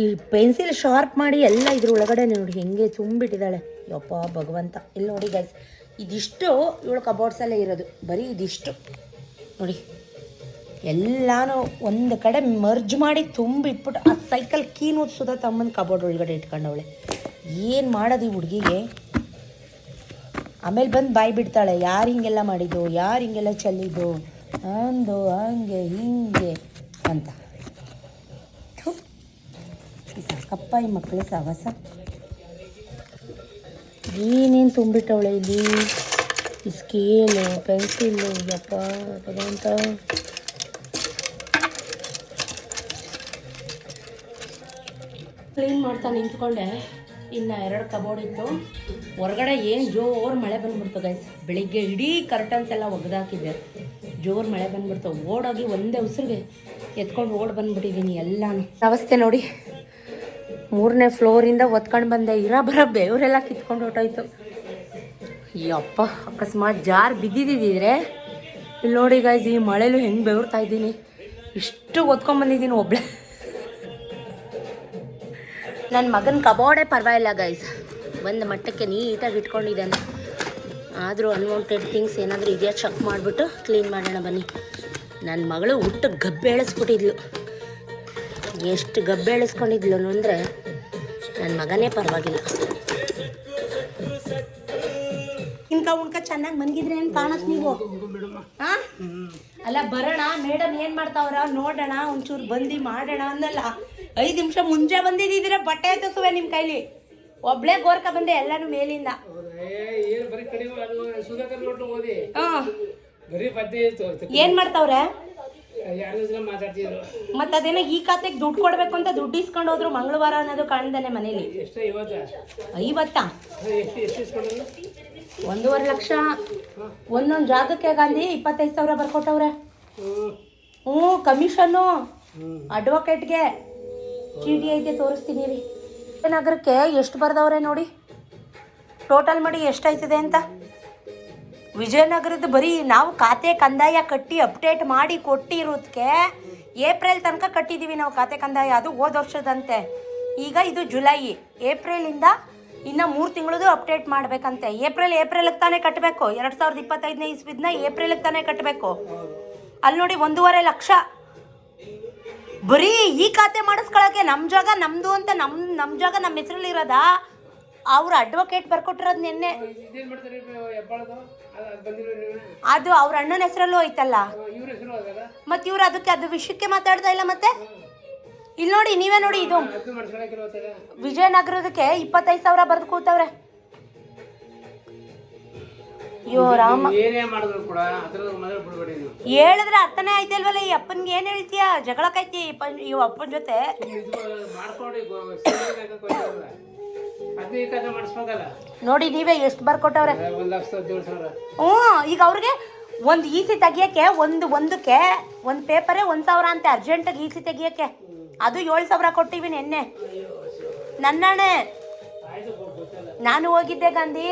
ಈ ಪೆನ್ಸಿಲ್ ಶಾರ್ಪ್ ಮಾಡಿ ಎಲ್ಲ ಇದ್ರ ಒಳಗಡೆ ನೋಡಿ ಹೆಂಗೆ ತುಂಬಿಟ್ಟಿದ್ದಾಳೆ. ಯಪ್ಪ ಭಗವಂತ. ಇಲ್ಲಿ ನೋಡಿ ಗೈಸ್, ಇದಿಷ್ಟು ಇವಳು ಕಬೋರ್ಡ್ಸಲ್ಲೇ ಇರೋದು, ಬರೀ ಇದಿಷ್ಟು ನೋಡಿ. ಎಲ್ಲನೂ ಒಂದು ಕಡೆ ಮರ್ಜ್ ಮಾಡಿ ತುಂಬಿಟ್ಬಿಟ್ಟು ಆ ಸೈಕಲ್ ಕೀನು ಸುದ ತಮ್ಮನ ಕಬೋರ್ಡ್ ಒಳಗಡೆ ಇಟ್ಕೊಂಡವಳೆ. ಏನು ಮಾಡೋದು ಈ ಹುಡುಗಿಗೆ? ಆಮೇಲೆ ಬಂದು ಬಾಯಿ ಬಿಡ್ತಾಳೆ, ಯಾರು ಹಿಂಗೆಲ್ಲ ಮಾಡಿದ್ದು, ಯಾರು ಹಿಂಗೆಲ್ಲ ಚೆಲ್ಲಿದ್ದು, ಅಂದು ಹಂಗೆ ಹಿಂಗೆ ಅಂತ. ಸಾಕಪ್ಪ ಈ ಮಕ್ಕಳ ಸಹವಾಸ. ಏನೇನು ತುಂಬಿಟ್ಟವಳೆ ಇಲ್ಲಿ. ಈ ಸ್ಕೇಲು, ಪೆನ್ಸಿಲ್ಲು, ಯಪ್ಪ ಭಗವಂತ. ಕ್ಲೀನ್ ಮಾಡ್ತಾ ನಿಂತ್ಕೊಂಡೆ. ಇನ್ನು 2 ಕಬೋರ್ಡ್ ಇತ್ತು. ಹೊರಗಡೆ ಏನು ಜೋರು ಮಳೆ ಬಂದ್ಬಿಡ್ತು ಗೈಸ್. ಬೆಳಿಗ್ಗೆ ಇಡೀ ಕರ್ಟನ್ಸ್ ಎಲ್ಲ ಒಗೆದಾಕಿದ್ದೆ, ಜೋರು ಮಳೆ ಬಂದ್ಬಿಡ್ತು. ಓಡೋಗಿ ಒಂದೇ ಉಸಿರಿಗೆ ಎತ್ಕೊಂಡು ಬಂದ್ಬಿಟ್ಟಿದ್ದೀನಿ ಎಲ್ಲಾನು. ಅವಸ್ಥೆ ನೋಡಿ, 3ನೇ ಫ್ಲೋರಿಂದ ಒತ್ಕೊಂಡು ಬಂದೆ. ಬರೋ ಬೆವರೆಲ್ಲ ಕಿತ್ಕೊಂಡು ಹೊಟ್ಟೋಯ್ತು. ಯಪ್ಪ, ಅಕಸ್ಮಾತ್ ಜಾರ್ ಬಿದ್ದಿದ್ದಿದ್ರೆ ಇಲ್ಲಿ ನೋಡಿ ಗೈಸ್, ಈ ಮಳೆಲೂ ಹೆಂಗೆ ಬೆವರ್ತಾ ಇದ್ದೀನಿ. ಇಷ್ಟು ಒತ್ಕೊಂಡ್ಬಂದಿದ್ದೀನಿ ಒಬ್ಳೆ. ನನ್ನ ಮಗನ ಕಬೋರ್ಡೇ ಪರವಾಗಿಲ್ಲ ಗೈಸ್, ಒಂದು ಮಟ್ಟಕ್ಕೆ ನೀಟಾಗಿ ಇಟ್ಕೊಂಡಿದ್ದಾನೆ. ಆದರೂ ಅನ್ವಾಂಟೆಡ್ ಥಿಂಗ್ಸ್ ಏನಾದರೂ ಇದೆಯಾ ಚೆಕ್ ಮಾಡಿಬಿಟ್ಟು ಕ್ಲೀನ್ ಮಾಡೋಣ ಬನ್ನಿ. ನನ್ನ ಮಗಳು ಹುಟ್ಟು ಗಬ್ಬೆಳಿಸ್ಬಿಟ್ಟಿದ್ಲು. ಎಷ್ಟು ಗಬ್ಬೆಳಿಸ್ಕೊಂಡಿದ್ಲು ಅಂದರೆ ನನ್ನ ಮಗನೇ ಪರವಾಗಿಲ್ಲ. ಉಣ್ಕ ಚೆನ್ನಾಗಿ ಮನಗಿದ್ರೆ ಏನು ಕಾಣತ್ ನೀವು? ಹಾಂ ಅಲ್ಲ, ಬರೋಣ ಮೇಡಮ್ ಏನು ಮಾಡ್ತಾವ್ರ ನೋಡೋಣ, ಒಂಚೂರು ಬಂದು ಮಾಡೋಣ ಅನ್ನಲ್ಲ. 5 ನಿಮಿಷ ಮುಂಚೆ ಬಂದಿದ್ದೀರ, ಬಟ್ಟೆ ಎತ್ತುವೆ ನಿಮ್ಮ ಕೈಲಿ. ಒಬ್ಳೇ ಗೋರ್ಕ ಬಂದೆ ಎಲ್ಲಾನು ಮೇಲಿಂದ. ಏನ್ ಮಾಡ್ತಾವ್ರೆ? ಮತ್ತೆ ಅದೇನೋ ಈ ಖಾತೆಗೆ ದುಡ್ಡು ಕೊಡ್ಬೇಕು ಅಂತ ದುಡ್ಡು ಇಸ್ಕೊಂಡು ಹೋದ್ರು ಮಂಗಳವಾರ ಅನ್ನೋದು ಕಾಣ್ದೇನೆ ಮನೇಲಿ. 50? 1.5 ಲಕ್ಷ ಒಂದೊಂದು ಜಾಗಕ್ಕೆ ಗಾಂಧಿ 25,000 ಬರ್ಕೊಟ್ಟವ್ರೆ. ಹ್ಞೂ, ಕಮಿಷನ್ನು ಅಡ್ವೊಕೇಟ್ಗೆ ಚೀಟಿ ಐತೆ, ತೋರಿಸ್ತೀನಿ ರೀ. ನಗರಕ್ಕೆ ಎಷ್ಟು ಬರ್ದವ್ರೆ ನೋಡಿ, ಟೋಟಲ್ ಮಾಡಿ ಎಷ್ಟಾಯ್ತದೆ ಅಂತ. ವಿಜಯನಗರದ ಬರೀ ನಾವು ಖಾತೆ ಕಂದಾಯ ಕಟ್ಟಿ ಅಪ್ಡೇಟ್ ಮಾಡಿ ಕೊಟ್ಟಿರೋದಕ್ಕೆ ಏಪ್ರಿಲ್ ತನಕ ಕಟ್ಟಿದ್ದೀವಿ ನಾವು ಖಾತೆ ಕಂದಾಯ. ಅದು ಹೋದ ವರ್ಷದಂತೆ. ಈಗ ಇದು ಜುಲೈ. ಏಪ್ರಿಲಿಂದ ಇನ್ನು 3 ತಿಂಗಳದು ಅಪ್ಡೇಟ್ ಮಾಡಬೇಕಂತೆ. ಏಪ್ರಿಲ್ಗೆ ತಾನೇ ಕಟ್ಟಬೇಕು. 2025ನೇ ಇಸ್ವಿದ್ನ ಏಪ್ರಿಲ್ಗೆ ತಾನೇ ಕಟ್ಟಬೇಕು. ಅಲ್ಲಿ ನೋಡಿ 1.5 ಲಕ್ಷ ಬರೀ ಈ ಖಾತೆ ಮಾಡಿಸ್ಕೊಳಕ್ಕೆ. ನಮ್ಮ ಜಾಗ ನಮ್ಮದು ಅಂತ ನಮ್ಮ ಜಾಗ ನಮ್ಮ ಹೆಸರಲ್ಲಿ ಇರೋದಾ? ಅವ್ರ ಅಡ್ವೊಕೇಟ್ ಬರ್ಕೊಟ್ಟಿರೋದು ನಿನ್ನೆ. ಅದು ಅವ್ರ ಅಣ್ಣನ ಹೆಸರಲ್ಲೂ ಐತಲ್ಲ, ಮತ್ತೆ ಇವ್ರು ಅದು ವಿಷಯಕ್ಕೆ ಮಾತಾಡ್ತಾ ಇಲ್ಲ. ಮತ್ತೆ ಇಲ್ಲಿ ನೋಡಿ, ನೀವೇ ನೋಡಿ, ಇದು ವಿಜಯನಗರದಕ್ಕೆ 25,000 ಬರೆದು ಕೂತವ್ರೆ. ಅಯ್ಯೋ ರಾಮ, ಹೇಳಿದ್ರೆ ಅರ್ಥನೇ ಆಯ್ತಲ್ವಲ್ಲ. ಈ ಅಪ್ಪನ್ಗೆ ಏನ್ ಹೇಳ್ತೀಯ? ಜಗಳಕ್ಕೈತಿ ಇವ್ ಅಪ್ಪನ ಜೊತೆ. ನೋಡಿ ನೀವೇ ಎಷ್ಟು ಬರ್ಕೊಟ್ಟವ್ರೆ. ಹ್ಞೂ, ಈಗ ಅವ್ರಿಗೆ ಒಂದು ಇಸಿ ತೆಗಿಯಕ್ಕೆ ಒಂದಕ್ಕೆ ಒಂದು ಪೇಪರೇ 1,000 ಅಂತೆ. ಅರ್ಜೆಂಟಾಗಿ ಇಸಿ ತೆಗಿಯಕ್ಕೆ ಅದು 7,000 ಕೊಟ್ಟಿವಿ ನಿನ್ನೆ. ನನ್ನಣೆ ನಾನು ಹೋಗಿದ್ದೆ ಗಾಂಧಿ.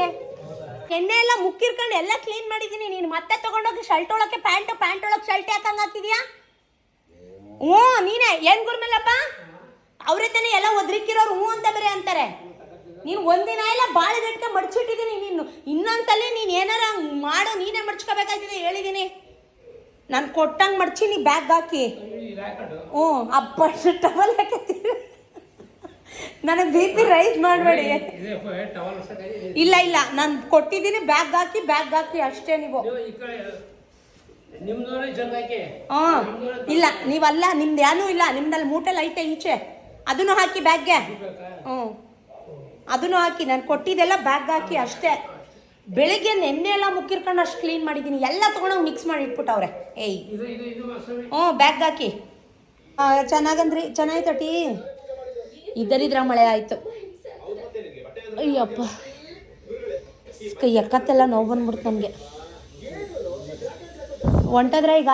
ಎಣ್ಣೆ ಎಲ್ಲ ಮುಕ್ಕಿರ್ಕೊಂಡು ಎಲ್ಲ ಕ್ಲೀನ್ ಮಾಡಿದ್ದೀನಿ. ನೀನು ಮತ್ತೆ ತಗೊಂಡೋಗಿ ಶರ್ಟ್ ಒಳಕ್ಕೆ ಪ್ಯಾಂಟ್ ಒಳಗೆ ಶರ್ಟ್ ಯಾಕಂಗೆ ಹಾಕಿದ್ಯಾ? ಹ್ಞೂ, ನೀನೇ ಏನ್ ಗುರ್ಮೇಲಪ್ಪ? ಅವ್ರೆ ತಾನೇ ಎಲ್ಲ ಒದ್ರಿಕ್ಕಿರೋರು ಹ್ಞೂ ಅಂತ ಬೇರೆ ಅಂತಾರೆ. ನೀನು ಒಂದಿನ ಎಲ್ಲ ಬಾಳೆ ಗಟ್ಟ ಮಡ್ಚಿಟ್ಟಿದ್ದೀನಿ. ನೀನು ಇನ್ನೊಂದ್ಸಲಿ ನೀನು ಏನಾರ ಮಾಡೋ ನೀನೇ ಮಡ್ಚ್ಕೋಬೇಕಾಗಿದೆ ಹೇಳಿದ್ದೀನಿ. ನಾನು ಕೊಟ್ಟಂಗೆ ಮಡ್ಚಿ ನೀ ಬ್ಯಾಗ್ ಹಾಕಿ. ಹ್ಞೂ ಅಪ್ಪ ಟವಲ್ ಹಾಕತ್ತೀರಿ. ನನಗೆ ಬಿ ಪಿ ರೈಸ್ ಮಾಡಬೇಡಿ. ಇಲ್ಲ ಇಲ್ಲ ನಾನು ಕೊಟ್ಟಿದ್ದೀನಿ, ಬ್ಯಾಗ್ ಹಾಕಿ ಅಷ್ಟೇ ನೀವು. ಹಾಂ ಇಲ್ಲ ನೀವಲ್ಲ, ನಿಮ್ದು ಏನೂ ಇಲ್ಲ. ನಿಮ್ದಲ್ಲಿ ಮೂಟೆಲ್ಲ ಐತೆ ಈಚೆ, ಅದನ್ನು ಹಾಕಿ ಬ್ಯಾಗ್ಗೆ. ಹ್ಞೂ ಅದನ್ನು ಹಾಕಿ. ನಾನು ಕೊಟ್ಟಿದ್ದೆಲ್ಲ ಬ್ಯಾಗ್ ಹಾಕಿ ಅಷ್ಟೇ. ಬೆಳಿಗ್ಗೆ ನೆನ್ನೆ ಎಲ್ಲ ಮುಕ್ಕಿರ್ಕೊಂಡು ಅಷ್ಟು ಕ್ಲೀನ್ ಮಾಡಿದ್ದೀನಿ. ಎಲ್ಲ ತೊಗೊಂಡೋಗಿ ಮಿಕ್ಸ್ ಮಾಡಿ ಇಟ್ಬಿಟ್ಟವ್ರೆ. ಏಯ್ ಹ್ಞೂ ಬ್ಯಾಗ್ ಹಾಕಿ. ಚೆನ್ನಾಗಂದ್ರಿ, ಚೆನ್ನಾಯ್ತು ಟೀ. ಇದ್ದರಿದ್ರ ಮಳೆ ಆಯಿತು. ಅಯ್ಯಪ್ಪ ಕೈ ಎಕ್ಕತ್ತೆಲ್ಲ ನೋವು ಬಂದ್ಬಿಡ್ತು ನಮಗೆ. ಹೊಂಟದ್ರ ಈಗ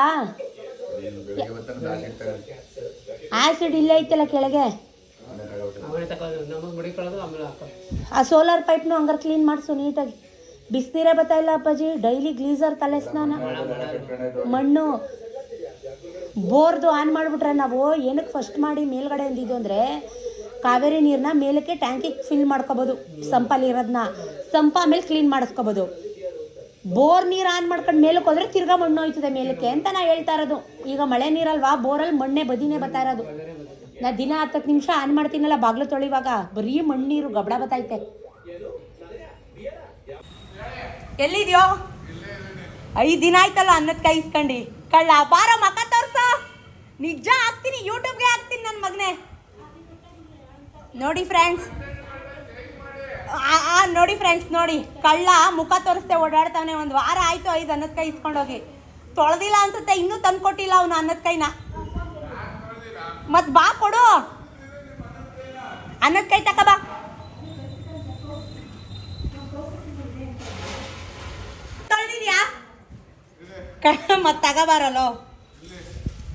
ಆ್ಯಸಿಡ್ ಇಲ್ಲೇ ಐತಲ್ಲ ಕೆಳಗೆ. ಆ ಸೋಲಾರ್ ಪೈಪ್ನು ಹಂಗಾರೆ ಕ್ಲೀನ್ ಮಾಡಿಸು ನೀಟಾಗಿ. ಬಿಸಿನೀರೇ ಬರ್ತಾಯಿಲ್ಲ ಅಪ್ಪಾಜಿ. ಡೈಲಿ ಗ್ಲೀಸರ್ ತಲೆ ಸ್ನಾನ, ಮಣ್ಣು. ಬೋರ್ದು ಆನ್ ಮಾಡಿಬಿಟ್ರೆ ನಾವು ಏನಕ್ಕೆ ಫಸ್ಟ್ ಮಾಡಿ ಮೇಲ್ಗಡೆ ಅಂದಿದ್ದು ಅಂದರೆ ಕಾವೇರಿ ನೀರನ್ನ ಮೇಲಕ್ಕೆ ಟ್ಯಾಂಕಿಗೆ ಫಿಲ್ ಮಾಡ್ಕೋಬೋದು. ಸಂಪಲ್ಲಿ ಇರೋದನ್ನ ಸಂಪ ಆಮೇಲೆ ಕ್ಲೀನ್ ಮಾಡಿಸ್ಕೋಬೋದು. ಬೋರ್ ನೀರು ಆನ್ ಮಾಡ್ಕೊಂಡು ಮೇಲಕ್ಕೆ ಹೋದರೆ ತಿರ್ಗಾ ಮಣ್ಣು ಹೋಯ್ತದೆ ಮೇಲಕ್ಕೆ ಅಂತ ನಾ ಹೇಳ್ತಾ ಇರೋದು. ಈಗ ಮಳೆ ನೀರಲ್ವಾ, ಬೋರಲ್ಲಿ ಮಣ್ಣೆ ಬದಿನೇ ಬರ್ತಾ ಇರೋದು. ನಾ ದಿನ 10 ನಿಮಿಷ ಆನ್ ಮಾಡ್ತೀನಲ್ಲ ಬಾಗ್ಲು ತೊಳಿವಾಗ, ಬರೀ ಮಣ್ಣೀರು ಗಬಡ ಬತ್ತೈತೆ. ಎಲ್ಲಿದ್ಯೋ? 5 ದಿನ ಆಯ್ತಲ್ಲ ಅನ್ನದ ಕೈ ಇಸ್ಕೊಂಡು. ಕಳ್ಳ ಬಾರ ಮಕ ತೋರ್ಸ. ನಿಜ ಹಾಕ್ತೀನಿ, ಯೂಟ್ಯೂಬ್ಗೆ ಹಾಕ್ತೀನಿ ನನ್ನ ಮಗನೇ. ನೋಡಿ ಫ್ರೆಂಡ್ಸ್, ನೋಡಿ ಫ್ರೆಂಡ್ಸ್, ನೋಡಿ ಕಳ್ಳ ಮುಖ ತೋರಿಸ್ದೆ ಓಡಾಡ್ತಾವನೆ. 1 ವಾರ ಆಯಿತು 5 ಅನ್ನದ ಕೈ ಇಸ್ಕೊಂಡೋಗಿ. ತೊಳೆದಿಲ್ಲ ಅನ್ಸುತ್ತೆ, ಇನ್ನೂ ತಂದು ಕೊಟ್ಟಿಲ್ಲ ಅವನು ಅನ್ನದ ಕೈನ. ಮತ್ತು ಬಾ ಕೊಡು ಅನ್ನದ ಕೈ ತಕ ಬಾ. ತೊಳೆದಿದ್ಯಾ? ಮತ್ತು ತಗೋಬಾರಲ್ಲೋ.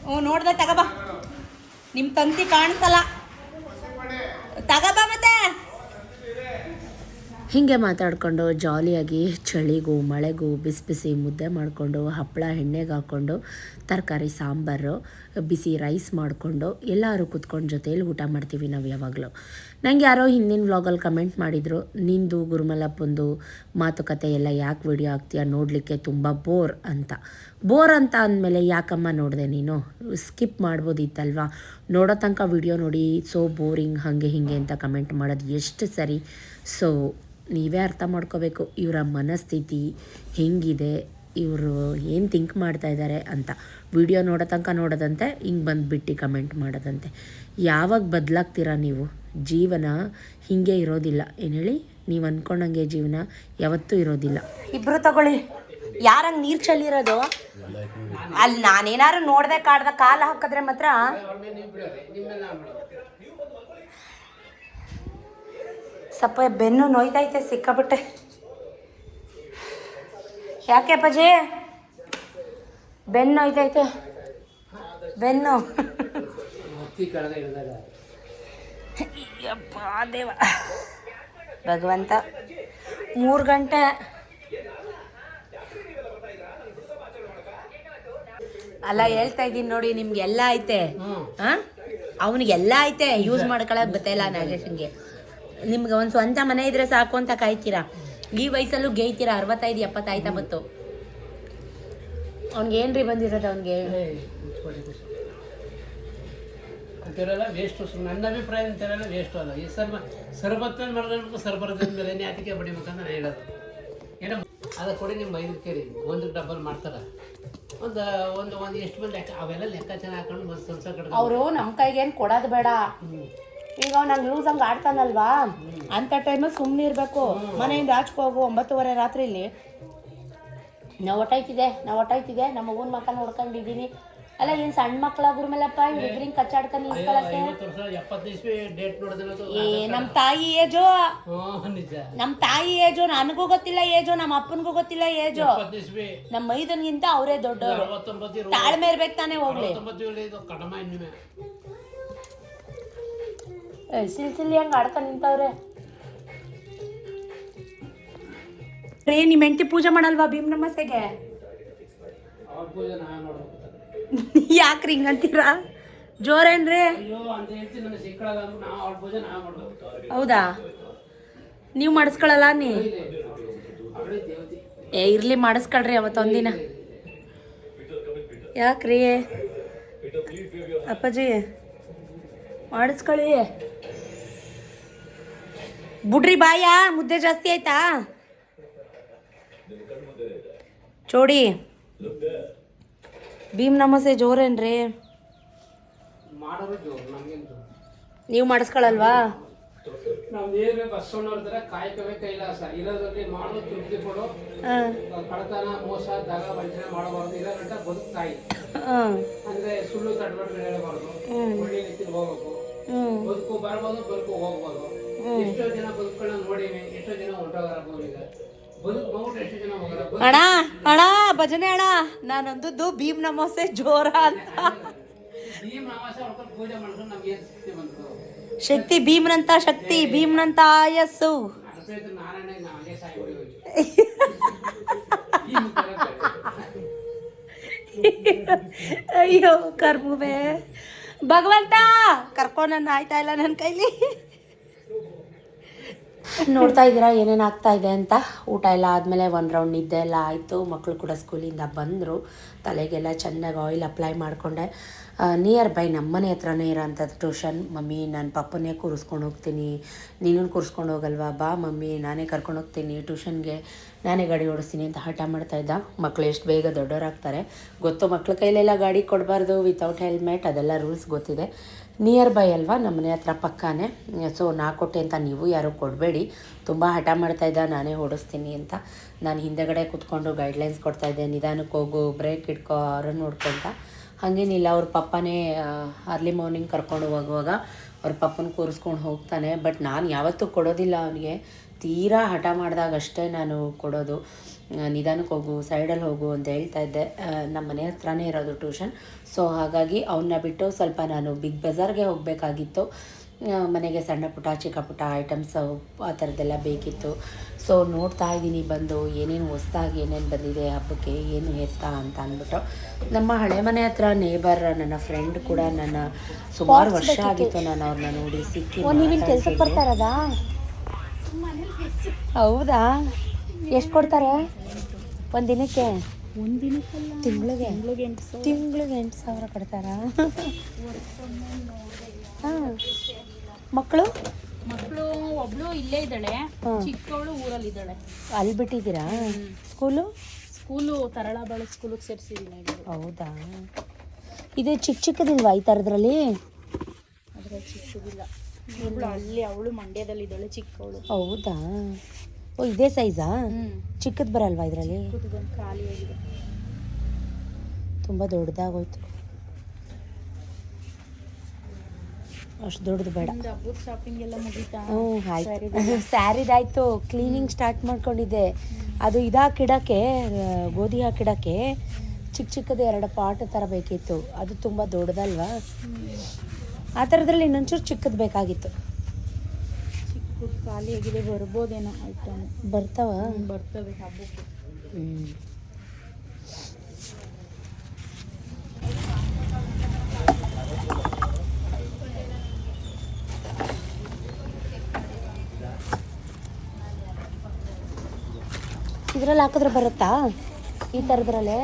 ಹ್ಞೂ ನೋಡ್ದೆ ತಗೋಬಾ. ನಿಮ್ಮ ತಂತಿ ಕಾಣಿಸಲ್ಲ, ತಗೋಬಾ ಮತ್ತೆ. ಹೀಗೆ ಮಾತಾಡಿಕೊಂಡು ಜಾಲಿಯಾಗಿ ಚಳಿಗೂ ಮಳೆಗೂ ಬಿಸಿ ಬಿಸಿ ಮುದ್ದೆ ಮಾಡಿಕೊಂಡು, ಹಪ್ಪಳ ಎಣ್ಣೆಗೆ ಹಾಕ್ಕೊಂಡು, ತರಕಾರಿ ಸಾಂಬಾರು, ಬಿಸಿ ರೈಸ್ ಮಾಡಿಕೊಂಡು ಎಲ್ಲರೂ ಕೂತ್ಕೊಂಡು ಜೊತೆಯಲ್ಲಿ ಊಟ ಮಾಡ್ತೀವಿ ನಾವು ಯಾವಾಗಲೂ. ನನಗೆ ಯಾರೋ ಹಿಂದಿನ ವ್ಲಾಗಲ್ಲಿ ಕಮೆಂಟ್ ಮಾಡಿದರು, ನಿಂದು ಗುರುಮಲಪ್ಪಂದು ಮಾತುಕತೆ ಎಲ್ಲ ಯಾಕೆ ವಿಡಿಯೋ ಹಾಕ್ತೀಯ, ನೋಡಲಿಕ್ಕೆ ತುಂಬ ಬೋರ್ ಅಂತ. ಬೋರ್ ಅಂತ ಅಂದಮೇಲೆ ಯಾಕಮ್ಮ ನೋಡಿದೆ ನೀನು, ಸ್ಕಿಪ್ ಮಾಡ್ಬೋದಿತ್ತಲ್ವಾ, ನೋಡೋ ತನಕ ವಿಡಿಯೋ ನೋಡಿ ಸೋ ಬೋರಿಂಗ್ ಹಾಗೆ ಹೀಗೆ ಅಂತ ಕಮೆಂಟ್ ಮಾಡೋದು ಎಷ್ಟು ಸರಿ. ಸೊ ನೀವೇ ಅರ್ಥ ಮಾಡ್ಕೋಬೇಕು ಇವರ ಮನಸ್ಥಿತಿ ಹೆಂಗಿದೆ, ಇವರು ಏನು ಥಿಂಕ್ ಮಾಡ್ತಾಯಿದ್ದಾರೆ ಅಂತ. ವಿಡಿಯೋ ನೋಡೋ ತನಕ ನೋಡೋದಂತೆ, ಹಿಂಗೆ ಬಂದುಬಿಟ್ಟು ಕಮೆಂಟ್ ಮಾಡೋದಂತೆ. ಯಾವಾಗ ಬದಲಾಗ್ತೀರಾ ನೀವು? ಜೀವನ ಹೀಗೆ ಇರೋದಿಲ್ಲ. ಏನು ಹೇಳಿ, ನೀವು ಅಂದ್ಕೊಂಡಂಗೆ ಜೀವನ ಯಾವತ್ತೂ ಇರೋದಿಲ್ಲ. ಇಬ್ಬರು ತಗೊಳ್ಳಿ. ಯಾರಂಗೆ ನೀರು ಚೆಲ್ಲಿರೋದು ಅಲ್ಲಿ? ನಾನೇನಾದ್ರು ನೋಡ್ದೆ ಕಾಡ್ದ ಕಾಲು ಹಾಕಿದ್ರೆ ಮಾತ್ರ ಸ್ವಲ್ಪ ಬೆನ್ನು ನೋಯ್ತೈತೆ ಸಿಕ್ಕಾಬಿಟ್ಟೆ. ಯಾಕೆ ಅಪ್ಪಾಜಿ ಬೆನ್ನು ನೋಯ್ತೈತೆ? ಬೆನ್ನು ಯಪ್ಪ ದೇವ ಭಗವಂತ. 3 ಗಂಟೆ ಅಲ್ಲ ಹೇಳ್ತಾ ಇದ್ದೀನಿ ನೋಡಿ, ನಿಮ್ಗೆಲ್ಲ ಐತೆ. ಅವನಿಗೆಲ್ಲ ಐತೆ, ಯೂಸ್ ಮಾಡ್ಕೊಳಕ್ ಗೊತ್ತಾಯಿಲ್ಲ ನಾಗೇಶನ್ಗೆ. ನಿಮ್ಗೆ ಒಂದು ಸ್ವಂತ ಮನೆ ಇದ್ರೆ ಸಾಕು ಅಂತ ಕಾಯ್ತೀರಾ. ಈ ವಯಸ್ಸಲ್ಲೂ ಗೇಯ್ತೀರಾ. 65 70 ಆಯ್ತಾ ಬತ್ತು. ಅವ್ನಿಗೆ ಏನ್ರಿ ಬಂದಿರೋದು? ಅವ್ನಿಗೆ ಅಂತೆಲ್ಲ ವೇಸ್ಟು. ನನ್ನ ಅಭಿಪ್ರಾಯ ಅಂತೆಲ್ಲ ವೇಸ್ಟು ಅಲ್ಲ. ಈ ಸರ್ಬತ್ತ ಮಾಡಬೇಕು, ಸರ್ಬರದ ಮೇಲೆ ಅದಕ್ಕೆ ಬಡಿಬೇಕಂತ ನಾನು ಹೇಳೋದು. ಏನೋ ಅದು ಕೊಡಿ, ನಿಮ್ಮ 5 ಕೇರಿ 1 ಡಬ್ಬಲ್ ಮಾಡ್ತಾರೆ. ಒಂದು ಎಷ್ಟು ಮಂದಿ ಲೆಕ್ಕ, ಅವೆಲ್ಲ ಲೆಕ್ಕಾಚಾರ ಹಾಕೊಂಡು ಒಂದು ಸಂಸಾರ ಕಟ್ಕೊಂಡು ಅವರು ನಮ್ಮ ಕೈಗೆ ಏನು ಕೊಡೋದು ಬೇಡ. ಈಗ ನಂಗೆ ಲೂಸ್ ಹಂಗೆ ಆಡ್ತಾನಲ್ವಾ, ಅಂಥ ಟೈಮಲ್ಲಿ ಸುಮ್ಮನೆ ಇರಬೇಕು. ಮನೆಯಿಂದ ಆಚೆ ಹೋಗು 9:30 ರಾತ್ರಿಲಿ. ನಾವು ಹೊಟ್ಟಾಯ್ತಿದೆ ನಮ್ಮ ಮಗುನ ಮಕ್ಕಳು ನೋಡ್ಕೊಂಡಿದ್ದೀನಿ. ಅಲ್ಲ ಏನು ಸಣ್ಣ ಮಕ್ಕಳ ಗುರುಮಲಪ್ಪ, ಇವ್ರಿಬ್ರಿಂಗ್ ಕಚ್ಚಾಡ್ಕೊಂಡು ನಿಂತ್ಕೊಳ್ಳಕ್ಕೆ. ನಮ್ಮ ತಾಯಿ ಏಜು, ನಮ್ಮ ತಾಯಿ ಏಜು ನನಗೂ ಗೊತ್ತಿಲ್ಲ ಏಜು, ನಮ್ಮ ಅಪ್ಪನಿಗೂ ಗೊತ್ತಿಲ್ಲ ಏಜು. ನಮ್ಮ ಮೈದನ್ಗಿಂತ ಅವರೇ ದೊಡ್ಡವರು. ತಾಳ್ಮೆ ಇರ್ಬೇಕು ತಾನೇ. ಹೋಗ್ಲಿ ಸಿಲ್ಸಿಲಿ ಹಂಗೆ ಆಡ್ಕೊಂಡು ನಿಂತವ್ರೆ. ನಿಮ್ಮ ಹೆಂಡತಿ ಪೂಜೆ ಮಾಡಲ್ವಾ ಭೀಮ್ ನಮಸ್ತೆಗೆ? ಯಾಕ್ರಿ ಹಿಂಗಂತೀರಾ? ಜೋರೇನ್ರಿ? ಹೌದಾ? ನೀವು ಮಾಡಿಸ್ಕೊಳಲ್ಲ ನೀ ಏ ಇರ್ಲಿ ಮಾಡಿಸ್ಕೊಳ್ರಿ ಅವತ್ತೊಂದಿನ. ಯಾಕ್ರಿ ಅಪ್ಪಾಜಿ ಮಾಡಿಸ್ಕೊಳ್ಳಿ. ಬುಡ್ರಿ ಬಾಯ ಮುದ್ದೆ ಜಾಸ್ತಿ ಆಯ್ತಾ ಚೋಡಿ. ಭೀಮ್ ನಮಸ್ತೆ ಜೋರೇನ್ರಿ? ಮಾಡೋದು ಜೋರು ನಮ್ಗೇನು ಜೋರು. ನೀವು ಮಾಡಿಸ್ಕೊಳಲ್ವಾ? ನಾವು ಏನು ಬಸವಣ್ಣವ್ರ ಥರ ಕಾಯಕವೇ ಕೈಲಾಸ ಇರೋದ್ರಲ್ಲಿ ಮಾಡೋ ತೃಪ್ತಿ ಕೊಡು. ಕಳತನ ಮೋಸ ದಗ ವಂಚನೆ ಮಾಡಬಾರ್ದು. ಇರೋ ಗಂಟ ಬದುಕ್ತಾಯಿ ಅಂದ್ರೆ ಸುಳ್ಳು ತಡಬಡಿಕೆ ಹೇಳಬಾರ್ದು. ಒಳ್ಳೆ ರೀತಿಲಿ ಹೋಗ್ಬೇಕು. ಬದುಕು ಬರ್ಬೋದು, ಬದುಕು ಹೋಗ್ಬೋದು. ಎಷ್ಟೋ ಜನ ಬದುಕುಗಳನ್ನ ನೋಡಿವಿ, ಎಷ್ಟೋ ಜನ ಹೊಂಟೋಗಾರ ಭೂಮಿಗೆ. ಬದುಕು ಹೋಗ್ಬಿಟ್ಟು ಎಷ್ಟೋ ಜನ ಹೋಗಾರ. ಅಣ್ಣ ಅಣ್ಣ ಭಜನೆ ಅಣ್ಣ ನಾನೊಂದದ್ದು ಭೀಮ್ ನಮಸ್ತೆ ಜೋರ ಅಂತ. ಭೀಮ್ ಅಮಾವಾಸ್ಯೆ ಹೊಡ್ಕೊಂಡು ಪೂಜೆ ಮಾಡ್ಕೊಂಡು ನಮ್ಗೆ ಏನು ಶಕ್ತಿ ಬಂತು? ಶಕ್ತಿ ಭೀಮ್ನಂತ ಶಕ್ತಿ, ಭೀಮ್ನಂತ ಆಯಸ್ಸು. ನಾರಾಯಣ ನಾವೇ ಸಾಯಿ ಅಯ್ಯೋ ಕರ್ಮುವೆ ಭಗವಂತ ಕರ್ಕೊ ನನ್ನ ಆಯ್ತಾ ಇಲ್ಲ ನನ್ನ ಕೈಲಿ. ನೋಡ್ತಾ ಇದ್ದೀರಾ ಏನೇನು ಆಗ್ತಾ ಇದೆ ಅಂತ. ಊಟ ಎಲ್ಲ ಆದಮೇಲೆ ಒಂದು ರೌಂಡ್ ನಿದ್ದೆ ಎಲ್ಲ ಆಯಿತು. ಮಕ್ಕಳು ಕೂಡ ಸ್ಕೂಲಿಂದ ಬಂದರು. ತಲೆಗೆಲ್ಲ ಚೆನ್ನಾಗಿ ಆಯಿಲ್ ಅಪ್ಲೈ ಮಾಡಿಕೊಂಡೆ. ನಿಯರ್ ಬೈ ನಮ್ಮನೆ ಹತ್ರನೇ ಇರೋಂಥದ್ದು ಟ್ಯೂಷನ್. ಮಮ್ಮಿ ನಾನು ಪಪ್ಪನ್ನೇ ಕೂರಿಸ್ಕೊಂಡು ಹೋಗ್ತೀನಿ, ನೀನು ಕೂರಿಸ್ಕೊಂಡು ಹೋಗಲ್ವಾ, ಬಾ ಮಮ್ಮಿ ನಾನೇ ಕರ್ಕೊಂಡು ಹೋಗ್ತೀನಿ ಟ್ಯೂಷನ್ಗೆ, ನಾನೇ ಗಾಡಿ ಓಡಿಸ್ತೀನಿ ಅಂತ ಹಠ ಮಾಡ್ತಾಯಿದ್ದ. ಮಕ್ಕಳು ಎಷ್ಟು ಬೇಗ ದೊಡ್ಡವರಾಗ್ತಾರೆ ಗೊತ್ತು. ಮಕ್ಳ ಕೈಲೆಲ್ಲ ಗಾಡಿ ಕೊಡಬಾರ್ದು ವಿತೌಟ್ ಹೆಲ್ಮೆಟ್, ಅದೆಲ್ಲ ರೂಲ್ಸ್ ಗೊತ್ತಿದೆ. ನಿಯರ್ ಬೈ ಅಲ್ವಾ, ನಮ್ಮನೆ ಹತ್ರ ಪಕ್ಕನೇ. ಸೊ ನಾ ಕೊಟ್ಟೆ ಅಂತ ನೀವು ಯಾರೂ ಕೊಡಬೇಡಿ. ತುಂಬ ಹಠ ಮಾಡ್ತಾಯಿದ್ದ ನಾನೇ ಓಡಿಸ್ತೀನಿ ಅಂತ. ನಾನು ಹಿಂದೆಗಡೆ ಕೂತ್ಕೊಂಡು ಗೈಡ್ಲೈನ್ಸ್ ಕೊಡ್ತಾಯಿದ್ದೆ, ನಿಧಾನಕ್ಕೆ ಹೋಗು, ಬ್ರೇಕ್ ಇಟ್ಕೋ, ಅವ್ರನ್ನ ನೋಡ್ಕೊಂತ. ಹಾಗೇನಿಲ್ಲ, ಅವ್ರ ಪಪ್ಪನೇ ಅರ್ಲಿ ಮಾರ್ನಿಂಗ್ ಕರ್ಕೊಂಡು ಹೋಗುವಾಗ ಅವ್ರ ಪಪ್ಪನ ಕೂರಿಸ್ಕೊಂಡು ಹೋಗ್ತಾನೆ. ಬಟ್ ನಾನು ಯಾವತ್ತೂ ಕೊಡೋದಿಲ್ಲ ಅವನಿಗೆ. ತೀರಾ ಹಠ ಮಾಡಿದಾಗ ಅಷ್ಟೇ ನಾನು ಕೊಡೋದು. ನಿಧಾನಕ್ಕೆ ಹೋಗು, ಸೈಡಲ್ಲಿ ಹೋಗು ಅಂತ ಹೇಳ್ತಾಯಿದ್ದೆ. ನಮ್ಮ ಮನೆ ಹತ್ರನೇ ಇರೋದು ಟ್ಯೂಷನ್. ಸೊ ಹಾಗಾಗಿ ಅವನ್ನ ಬಿಟ್ಟು ಸ್ವಲ್ಪ ನಾನು ಬಿಗ್ ಬಜಾರ್ಗೆ ಹೋಗಬೇಕಾಗಿತ್ತು. ಮನೆಗೆ ಸಣ್ಣ ಪುಟ್ಟ ಚಿಕ್ಕ ಪುಟ್ಟ ಐಟಮ್ಸ್ ಆ ಥರದ್ದೆಲ್ಲ ಬೇಕಿತ್ತು. ಸೊ ನೋಡ್ತಾ ಇದ್ದೀನಿ ಬಂದು ಏನೇನು ಹೊಸ್ದಾಗಿ ಏನೇನು ಬಂದಿದೆ ಹಬ್ಬಕ್ಕೆ, ಏನು ಎತ್ತ ಅಂತ ಅಂದ್ಬಿಟ್ಟು. ನಮ್ಮ ಹಳೆ ಮನೆ ಹತ್ರ ನೇಬರ್ ನನ್ನ ಫ್ರೆಂಡ್ ಕೂಡ ನನ್ನ ಸುಮಾರು ವರ್ಷ ಆಗಿತ್ತು ನಾನು ಅವ್ರನ್ನ ನೋಡಿ ಸಿಕ್ಕಿ. ಕೆಲ್ಸಕ್ಕೆ ಬರ್ತಾರದಾ? ಹೌದಾ? ಎಷ್ಟು ಕೊಡ್ತಾರೆ ಒಂದು ದಿನಕ್ಕೆ? ತಿಂಗಳಿಗೆ 8,000 ಕೊಡ್ತಾರಾ? ಹಾಂ. ಮಕ್ಕಳು ಒಬ್ಳು ಇಲ್ಲೇ ಇದ್ದಾಳೆ, ಚಿಕ್ಕವಳು ಊರಲ್ಲಿ ಇದ್ದಾಳೆ. ಅಲ್ಲಿ ಬಿಟ್ಟಿದ್ದೀರಾ ಸ್ಕೂಲು? ತರಳಬಾಳು ಸ್ಕೂಲಿಗೆ ಸೇರಿಸಿದ್ದೀನಿ. ಹೌದಾ? ಇದು ಚಿಕ್ಕದಿಲ್ವಾ ಈ ಥರದ್ರಲ್ಲಿ? ಅದ್ರಲ್ಲಿ ಚಿಕ್ಕದಿಲ್ಲ. ಒಬ್ಳು ಅಲ್ಲಿ, ಅವಳು ಮಂಡ್ಯದಲ್ಲಿ ಇದ್ದಾಳೆ ಚಿಕ್ಕವಳು. ಹೌದಾ? ಓ ಇದೇ ಸೈಜಾ? ಚಿಕ್ಕದು ಬರಲ್ವಾ ಇದರಲ್ಲಿ? ಖಾಲಿಯಾಗಿದೆ, ತುಂಬ ದೊಡ್ಡದಾಗೋಯ್ತು. ಅಷ್ಟು ದೊಡ್ಡದು ಬೇಡ. ಹಬ್ಬದ ಶಾಪಿಂಗ್ ಎಲ್ಲ ಮುಗೀತಾ? ಹ್ಞೂ ಆಯ್ತು. ಸ್ಯಾರಿದಾಯ್ತು, ಕ್ಲೀನಿಂಗ್ ಸ್ಟಾರ್ಟ್ ಮಾಡ್ಕೊಂಡಿದ್ದೆ. ಅದು ಇದಾಕಿಡೋಕ್ಕೆ, ಗೋಧಿ ಹಾಕಿಡೋಕ್ಕೆ ಚಿಕ್ಕದು 2 ಪಾಟ್ ಥರ ಬೇಕಿತ್ತು. ಅದು ತುಂಬ ದೊಡ್ಡದಲ್ವಾ? ಆ ಥರದ್ರಲ್ಲಿ ಇನ್ನೊಂಚೂರು ಚಿಕ್ಕದು ಬೇಕಾಗಿತ್ತು. ಚಿಕ್ಕದು ಖಾಲಿಯಾಗಿದೆ, ಬರ್ಬೋದೇನೋ ಐಟಮ್. ಬರ್ತಾವ? ಬರ್ತವೆ ಹಬ್ಬಕ್ಕೆ. ಇದ್ರಲ್ಲಿ ಹಾಕಿದ್ರೆ ಬರುತ್ತಾ ಈ ಥರದ್ರಲ್ಲೇ?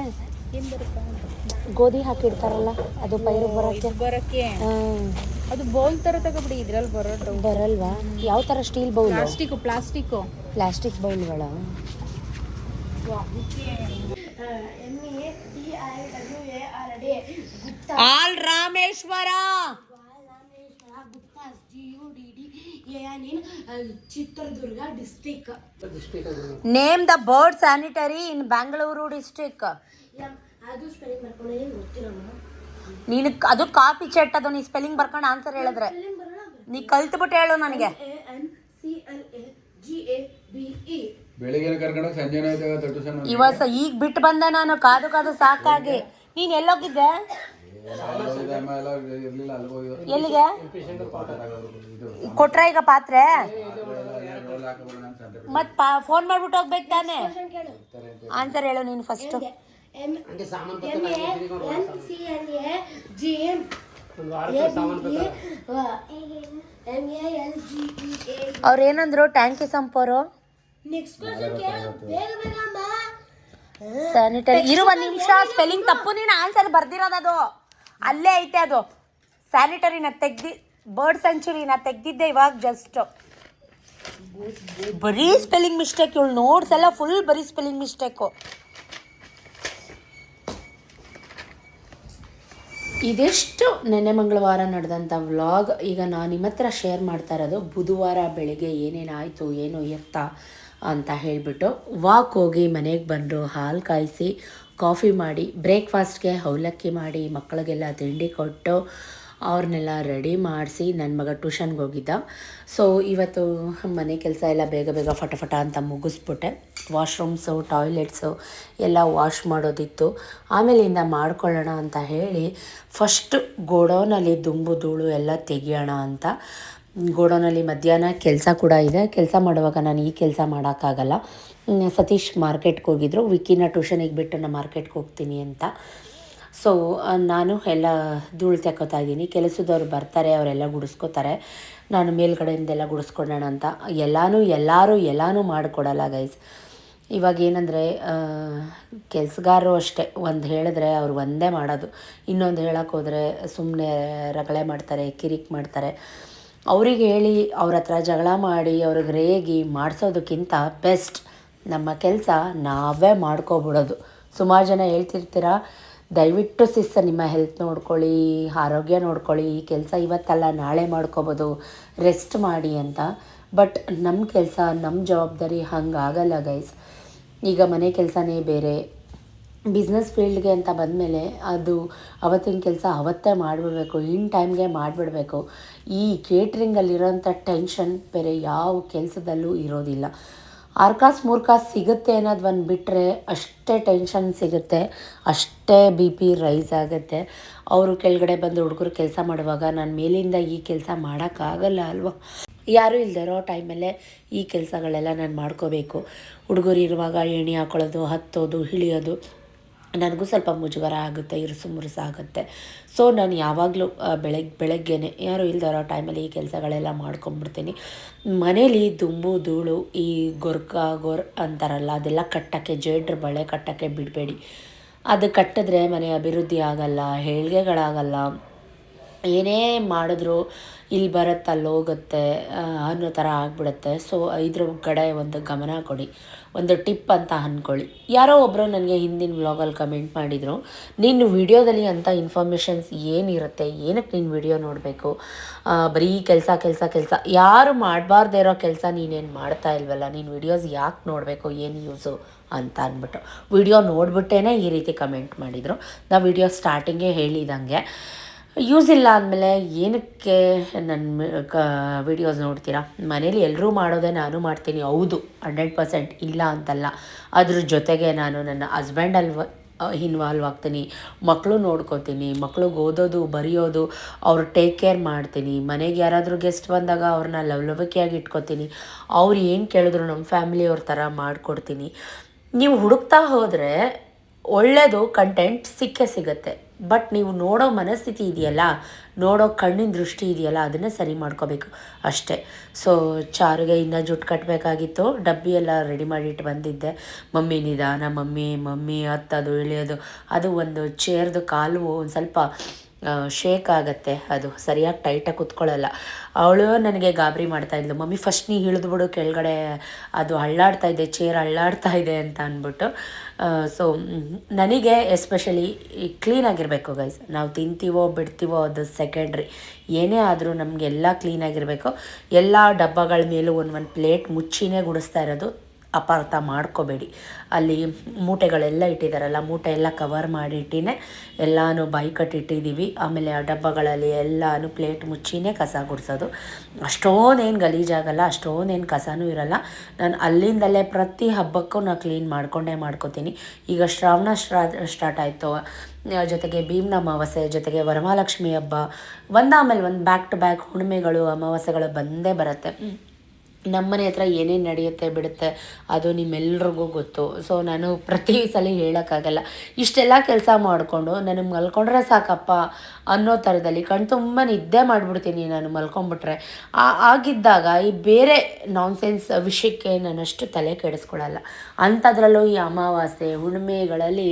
ಏನು ಬರುತ್ತಾ? ಗೋಧಿ ಹಾಕಿಡ್ತಾರಲ್ಲ ಅದು ಪೈರು ಬರೋಕ್ಕೆ. ಅದು ಬೌಲ್ ಥರ ತಗೊಬಿಡಿ, ಇದ್ರಲ್ಲಿ ಬರಲ್ವಾ? ಯಾವ ಥರ? Steel bowl? ಪ್ಲಾಸ್ಟಿಕ್ ಬೌಲ್ಗಳ? ಆಲ್ Rameshwara Chitradurga district. Name the bird sanctuary in Bangalore district. ನೀನು ಅದು ಕಾಪಿ ಚೆಟ್, ಅದು ನೀ ಸ್ಪೆಲ್ಲಿಂಗ್ ಬರ್ಕೊಂಡು ಆನ್ಸರ್ ಹೇಳಿದ್ರೆ ನೀ ಕಲ್ತ್ಬಿಟ್ಟು ಹೇಳು ನನಗೆ. ಬೆಳಿಗ್ಗೆ ಕರ್ಕೊಂಡು ಸಂಜೆ ಇವತ್ತು ಈಗ ಬಿಟ್ಟು ಬಂದೆ ನಾನು, ಕಾದು ಸಾಕಾಗಿ. ನೀನು ಎಲ್ಲೋಗಿದ್ದೆ? ಎಲ್ಲಿಗೆ ಕೊಟ್ರ ಈಗ ಪಾತ್ರೆ? ಮತ್ ಫೋನ್ ಮಾಡ್ಬಿಟ್ಟು ಹೋಗ್ಬೇಕು ತಾನೆ? ಆನ್ಸರ್ ಹೇಳು ನೀನು ಫಸ್ಟ್. ಒಂದು ವಾರಕ್ಕೆ ಸಾಮಾನು ಬೇಕಾದ್ರೆ ಅವ್ರೇನಂದ್ರು ಟ್ಯಾಂಕಿ ಸಂಪೋರು ಸ್ಯಾನಿಟರಿ ಇರುವ ನಿಮಿಷ ಸ್ಪೆಲ್ಲಿಂಗ್ ತಪ್ಪು, ನೀನು ಆನ್ಸರ್ ಬರ್ದಿರೋದು ಅಲ್ಲೇ ಐತೆ. ಅದು ಸ್ಯಾನಿಟರಿನ ಬರ್ಡ್ ಸೆಂಚುರಿನ ತೆಗ್ದಿದ್ದೆ ಇವಾಗ ಜಸ್ಟ್. ಬರೀ ಸ್ಪೆಲ್ಲಿಂಗ್ ಮಿಸ್ಟೇಕ್, ಇವಳು ನೋಟ್ಸ್ ಎಲ್ಲ ಫುಲ್ ಬರೀ ಸ್ಪೆಲ್ಲಿಂಗ್ ಮಿಸ್ಟೇಕು. ಇದೆಷ್ಟು ನೆನ್ನೆ ಮಂಗಳವಾರ ನಡೆದಂಥ ವ್ಲಾಗ್ ಈಗ ನಾನು ನಿಮ್ಮ ಹತ್ರ ಶೇರ್ ಮಾಡ್ತಾ ಇರೋದು. ಬುಧವಾರ ಬೆಳಿಗ್ಗೆ ಏನೇನಾಯಿತು ಏನು ಎತ್ತ ಅಂತ ಹೇಳಿಬಿಟ್ಟು ವಾಕ್ ಹೋಗಿ ಮನೆಗೆ ಬಂದರು, ಹಾಲು ಕಾಯಿಸಿ ಕಾಫಿ ಮಾಡಿ ಬ್ರೇಕ್ಫಾಸ್ಟ್ಗೆ ಅವಲಕ್ಕಿ ಮಾಡಿ ಮಕ್ಕಳಿಗೆಲ್ಲ ತಿಂಡಿ ಕೊಟ್ಟು ಅವ್ರನ್ನೆಲ್ಲ ರೆಡಿ ಮಾಡಿಸಿ ನನ್ನ ಮಗ ಟ್ಯೂಷನ್ಗೆ ಹೋಗಿದ್ದ. ಸೊ ಇವತ್ತು ಮನೆ ಕೆಲಸ ಎಲ್ಲ ಬೇಗ ಬೇಗ ಫಟ ಅಂತ ಮುಗಿಸ್ಬಿಟ್ಟೆ. ವಾಶ್ರೂಮ್ಸು ಟಾಯ್ಲೆಟ್ಸು ಎಲ್ಲ ವಾಶ್ ಮಾಡೋದಿತ್ತು, ಆಮೇಲಿಂದ ಮಾಡ್ಕೊಳ್ಳೋಣ ಅಂತ ಹೇಳಿ ಫಸ್ಟ್ ಗೋಡೌನಲ್ಲಿ ದುಂಬು ಧೂಳು ಎಲ್ಲ ತೆಗಿಯೋಣ ಅಂತ. ಗೋಡೌನಲ್ಲಿ ಮಧ್ಯಾಹ್ನ ಕೆಲಸ ಕೂಡ ಇದೆ. ಕೆಲಸ ಮಾಡುವಾಗ ನಾನು ಈ ಕೆಲಸ ಮಾಡೋಕ್ಕಾಗಲ್ಲ. ಸತೀಶ್ ಮಾರ್ಕೆಟ್ಗೆ ಹೋಗಿದ್ರು, ವಿಕ್ಕಿನ ಟ್ಯೂಷನಿಗೆ ಬಿಟ್ಟು ನಾನು ಮಾರ್ಕೆಟ್ಗೆ ಹೋಗ್ತೀನಿ ಅಂತ. ಸೊ ನಾನು ಎಲ್ಲ ಧೂಳು ತೆಕ್ಕೋತಾ ಇದ್ದೀನಿ. ಕೆಲಸದವ್ರು ಬರ್ತಾರೆ, ಅವರೆಲ್ಲ ಗುಡಿಸ್ಕೋತಾರೆ, ನಾನು ಮೇಲ್ಗಡೆಯಿಂದೆಲ್ಲ ಗುಡಿಸ್ಕೊಡೋಣ ಅಂತ. ಎಲ್ಲರೂ ಮಾಡಿಕೊಡಲ್ಲ ಗೈಸ್. ಇವಾಗ ಏನಂದರೆ ಕೆಲಸಗಾರರು ಅಷ್ಟೇ, ಒಂದು ಹೇಳಿದ್ರೆ ಅವ್ರು ಒಂದೇ ಮಾಡೋದು, ಇನ್ನೊಂದು ಹೇಳೋಕ್ಕೆ ಹೋದರೆ ಸುಮ್ಮನೆ ರಗಳೆ ಮಾಡ್ತಾರೆ, ಕಿರಿಕ್ ಮಾಡ್ತಾರೆ. ಅವ್ರಿಗೆ ಹೇಳಿ ಅವ್ರ ಹತ್ರ ಜಗಳ ಮಾಡಿ ಅವ್ರಿಗೆ ರೇಗಿ ಮಾಡಿಸೋದಕ್ಕಿಂತ ಬೆಸ್ಟ್ ನಮ್ಮ ಕೆಲಸ ನಾವೇ ಮಾಡ್ಕೊಬಿಡೋದು. ಸುಮಾರು ಜನ ಹೇಳ್ತಿರ್ತೀರ, ದಯವಿಟ್ಟು ಸಿಸ್ಟರ್ ನಿಮ್ಮ ಹೆಲ್ತ್ ನೋಡ್ಕೊಳ್ಳಿ, ಆರೋಗ್ಯ ನೋಡ್ಕೊಳ್ಳಿ, ಈ ಕೆಲಸ ಇವತ್ತಲ್ಲ ನಾಳೆ ಮಾಡ್ಕೊಬೋದು, ರೆಸ್ಟ್ ಮಾಡಿ ಅಂತ. ಬಟ್ ನಮ್ಮ ಕೆಲಸ ನಮ್ಮ ಜವಾಬ್ದಾರಿ ಹಂಗಾಗಲ್ಲ ಗೈಸ್. ಈಗ ಮನೆ ಕೆಲಸನೇ ಬೇರೆ, ಬಿಸ್ನೆಸ್ ಫೀಲ್ಡ್ಗೆ ಅಂತ ಬಂದಮೇಲೆ ಅದು ಅವತ್ತಿನ ಕೆಲಸ ಅವತ್ತೇ ಮಾಡಿಬಿಡ್ಬೇಕು, ಇನ್ ಟೈಮ್ಗೆ ಮಾಡಿಬಿಡ್ಬೇಕು. ಈ ಕೇಟ್ರಿಂಗಲ್ಲಿರೋಂಥ ಟೆನ್ಷನ್ ಬೇರೆ ಯಾವ ಕೆಲಸದಲ್ಲೂ ಇರೋದಿಲ್ಲ. 6 ಕಾಸು 3 ಕಾಸು ಸಿಗುತ್ತೆ ಅನ್ನೋದು ಒಂದು ಬಿಟ್ಟರೆ ಅಷ್ಟೇ ಟೆನ್ಷನ್ ಸಿಗುತ್ತೆ, ಅಷ್ಟೇ BP ರೈಸ್ ಆಗುತ್ತೆ. ಅವರು ಕೆಳಗಡೆ ಬಂದು ಹುಡುಗರು ಕೆಲಸ ಮಾಡುವಾಗ ನಾನು ಮೇಲಿಂದ ಈ ಕೆಲಸ ಮಾಡೋಕ್ಕಾಗಲ್ಲ ಅಲ್ವಾ. ಯಾರೂ ಇಲ್ಲದೆ ಇರೋ ಟೈಮಲ್ಲೇ ಈ ಕೆಲಸಗಳೆಲ್ಲ ನಾನು ಮಾಡ್ಕೋಬೇಕು. ಹುಡುಗರು ಇರುವಾಗ ಎಣ್ಣೆ ಹಾಕೊಳ್ಳೋದು, ಹತ್ತೋದು, ಇಳಿಯೋದು ನನಗೂ ಸ್ವಲ್ಪ ಮುಜುಗರ ಆಗುತ್ತೆ, ಇರುಸು ಆಗುತ್ತೆ. ಸೊ ನಾನು ಯಾವಾಗಲೂ ಬೆಳಗ್ಗೆನೇ ಯಾರು ಇಲ್ದಿರೋ ಟೈಮಲ್ಲಿ ಈ ಕೆಲಸಗಳೆಲ್ಲ ಮಾಡ್ಕೊಂಬಿಡ್ತೀನಿ. ಮನೇಲಿ ದುಂಬು ಧೂಳು ಈ ಗೊರ್ ಅಂತಾರಲ್ಲ, ಅದೆಲ್ಲ ಕಟ್ಟೋಕ್ಕೆ ಜೇಡ್ರ ಬಳೆ ಕಟ್ಟೋಕ್ಕೆ ಬಿಡಬೇಡಿ. ಅದು ಕಟ್ಟಿದ್ರೆ ಮನೆ ಅಭಿವೃದ್ಧಿ ಆಗಲ್ಲ, ಏಳ್ಗೆಗಳಾಗಲ್ಲ. ಏನೇ ಮಾಡಿದ್ರು ಇಲ್ಲಿ ಬರುತ್ತೆ ಅಲ್ಲಿ ಹೋಗುತ್ತೆ ಅನ್ನೋ ಥರ ಆಗಿಬಿಡುತ್ತೆ. ಸೊ ಇದ್ರ ಕಡೆ ಒಂದು ಗಮನ ಕೊಡಿ, ಒಂದು ಟಿಪ್ ಅಂತ ಅಂದ್ಕೊಳ್ಳಿ. ಯಾರೋ ಒಬ್ಬರು ನನಗೆ ಹಿಂದಿನ ವ್ಲಾಗಲ್ಲಿ ಕಮೆಂಟ್ ಮಾಡಿದರು, ನೀನು ವಿಡಿಯೋದಲ್ಲಿ ಅಂಥ ಇನ್ಫಾರ್ಮೇಷನ್ಸ್ ಏನಿರುತ್ತೆ, ಏನಕ್ಕೆ ನೀನು ವಿಡಿಯೋ ನೋಡಬೇಕು, ಬರೀ ಕೆಲಸ. ಯಾರು ಮಾಡಬಾರ್ದೇ ಇರೋ ಕೆಲಸ ನೀನೇನು ಮಾಡ್ತಾ ಇಲ್ವಲ್ಲ, ನೀನು ವಿಡಿಯೋಸ್ ಯಾಕೆ ನೋಡಬೇಕು, ಏನು ಯೂಸು ಅಂತ ಅಂದ್ಬಿಟ್ಟು ವಿಡಿಯೋ ನೋಡಿಬಿಟ್ಟೇ ಈ ರೀತಿ ಕಮೆಂಟ್ ಮಾಡಿದರು. ನಾ ವಿಡಿಯೋ ಸ್ಟಾರ್ಟಿಂಗೇ ಹೇಳಿದಂಗೆ ಯೂಸ್ ಇಲ್ಲ ಅಂದಮೇಲೆ ಏನಕ್ಕೆ ನನ್ನ ವಿಡಿಯೋಸ್ ನೋಡ್ತೀರಾ? ಮನೇಲಿ ಎಲ್ಲರೂ ಮಾಡೋದೇ ನಾನು ಮಾಡ್ತೀನಿ, ಹೌದು 100% ಇಲ್ಲ ಅಂತಲ್ಲ. ಅದ್ರ ಜೊತೆಗೆ ನಾನು ನನ್ನ ಹಸ್ಬೆಂಡಲ್ಲಿ ಇನ್ವಾಲ್ವ್ ಆಗ್ತೀನಿ, ಮಕ್ಕಳು ನೋಡ್ಕೋತೀನಿ, ಮಕ್ಳಿಗೆ ಓದೋದು ಬರೆಯೋದು ಅವ್ರು ಟೇಕ್ ಕೇರ್ ಮಾಡ್ತೀನಿ. ಮನೆಗೆ ಯಾರಾದರೂ ಗೆಸ್ಟ್ ಬಂದಾಗ ಅವ್ರನ್ನ ಲವಲವಿಕೆಯಾಗಿ ಇಟ್ಕೋತೀನಿ, ಅವ್ರು ಏನು ಕೇಳಿದ್ರು ನಮ್ಮ ಫ್ಯಾಮಿಲಿಯವ್ರ ಥರ ಮಾಡಿಕೊಡ್ತೀನಿ. ನೀವು ಹುಡುಕ್ತಾ ಹೋದರೆ ಒಳ್ಳೆಯದು ಕಂಟೆಂಟ್ ಸಿಗುತ್ತೆ. ಬಟ್ ನೀವು ನೋಡೋ ಮನಸ್ಥಿತಿ ಇದೆಯಲ್ಲ, ನೋಡೋ ಕಣ್ಣಿನ ದೃಷ್ಟಿ ಇದೆಯಲ್ಲ, ಅದನ್ನೇ ಸರಿ ಮಾಡ್ಕೋಬೇಕು ಅಷ್ಟೇ. ಸೊ ಚಾರುಗೆ ಇನ್ನೂ ಜುಟ್ಟು ಕಟ್ಟಬೇಕಾಗಿತ್ತು, ಡಬ್ಬಿ ಎಲ್ಲ ರೆಡಿ ಮಾಡಿಟ್ಟು ಬಂದಿದ್ದೆ. ಮಮ್ಮಿ ನಿಧಾನ, ಮಮ್ಮಿ ಹತ್ತೋದು ಇಳಿಯೋದು, ಅದು ಒಂದು ಚೇರ್ದು ಕಾಲು ಒಂದು ಸ್ವಲ್ಪ ಶೇಕ್ ಆಗುತ್ತೆ, ಅದು ಸರಿಯಾಗಿ ಟೈಟಾಗಿ ಕೂತ್ಕೊಳ್ಳಲ್ಲ. ಅವಳು ನನಗೆ ಗಾಬರಿ ಮಾಡ್ತಾಯಿದ್ಲು, ಮಮ್ಮಿ ಫಸ್ಟ್ ನೀ ಇಳಿದ್ಬಿಡು ಕೆಳಗಡೆ, ಅದು ಚೇರ್ ಅಳ್ಳಾಡ್ತಾ ಇದೆ ಅಂತ ಅಂದ್ಬಿಟ್ಟು. ಸೊ ನನಗೆ ಎಸ್ಪೆಷಲಿ ಕ್ಲೀನಾಗಿರಬೇಕು ಗೈಸ್. ನಾವು ತಿಂತೀವೋ ಬಿಡ್ತೀವೋ ಅದು ಸೆಕೆಂಡ್ರಿ, ಏನೇ ಆದರೂ ನಮಗೆಲ್ಲ ಕ್ಲೀನಾಗಿರಬೇಕು. ಎಲ್ಲ ಡಬ್ಬಗಳ ಮೇಲೂ ಒಂದು ಪ್ಲೇಟ್ ಮುಚ್ಚಿನೇ ಗುಡಿಸ್ತಾ ಇರೋದು, ಅಪಾರ್ಥ ಮಾಡ್ಕೋಬೇಡಿ. ಅಲ್ಲಿ ಮೂಟೆಗಳೆಲ್ಲ ಇಟ್ಟಿದ್ದಾರಲ್ಲ, ಮೂಟೆ ಎಲ್ಲ ಕವರ್ ಮಾಡಿಟ್ಟಿನೇ ಎಲ್ಲನೂ ಕಟ್ಟಿಟ್ಟಿದ್ದೀವಿ. ಆಮೇಲೆ ಆ ಡಬ್ಬಗಳಲ್ಲಿ ಎಲ್ಲನೂ ಪ್ಲೇಟ್ ಮುಚ್ಚಿನೇ ಕಸ ಗುಡಿಸೋದು. ಅಷ್ಟೊಂದೇನು ಗಲೀಜಾಗಲ್ಲ, ಅಷ್ಟೊಂದೇನು ಕಸನೂ ಇರಲ್ಲ. ನಾನು ಅಲ್ಲಿಂದಲೇ ಪ್ರತಿ ಹಬ್ಬಕ್ಕೂ ನಾನು ಕ್ಲೀನ್ ಮಾಡ್ಕೋತೀನಿ. ಈಗ ಶ್ರಾವಣ ಸ್ಟಾರ್ಟ್ ಆಯಿತು, ಜೊತೆಗೆ ಭೀಮ್ನ ಅಮಾವಾಸ್ಯೆ, ಜೊತೆಗೆ ವರಮಹಾಲಕ್ಷ್ಮಿ ಹಬ್ಬ, ಒಂದಾಮೇಲೆ ಒಂದು ಬ್ಯಾಕ್ ಟು ಬ್ಯಾಕ್ ಹುಣ್ಣಿಮೆಗಳು ಅಮಾವಾಸ್ಯೆಗಳು ಬಂದೇ ಬರುತ್ತೆ. ನಮ್ಮನೆ ಹತ್ರ ಏನೇನು ನಡೆಯುತ್ತೆ ಬಿಡುತ್ತೆ ಅದು ನಿಮ್ಮೆಲ್ರಿಗೂ ಗೊತ್ತು. ಸೊ ನಾನು ಪ್ರತಿ ಸಲ ಹೇಳೋಕ್ಕಾಗಲ್ಲ. ಇಷ್ಟೆಲ್ಲ ಕೆಲಸ ಮಾಡಿಕೊಂಡು ನನಗೆ ಮಲ್ಕೊಂಡ್ರೆ ಸಾಕಪ್ಪ ಅನ್ನೋ ಥರದಲ್ಲಿ ತುಂಬ ನಿದ್ದೆ ಮಾಡಿಬಿಡ್ತೀನಿ ನಾನು ಮಲ್ಕೊಂಡ್ಬಿಟ್ರೆ. ಆಗಿದ್ದಾಗ ಈ ಬೇರೆ ನಾನ್ಸೆನ್ಸ್ ವಿಷಯಕ್ಕೆ ನಾನಷ್ಟು ತಲೆ ಕೆಡಿಸ್ಕೊಳ್ಳಲ್ಲ. ಅಂಥದ್ರಲ್ಲೂ ಈ ಅಮಾವಾಸ್ಯೆ ಹುಣ್ಣಿಮೆಗಳಲ್ಲಿ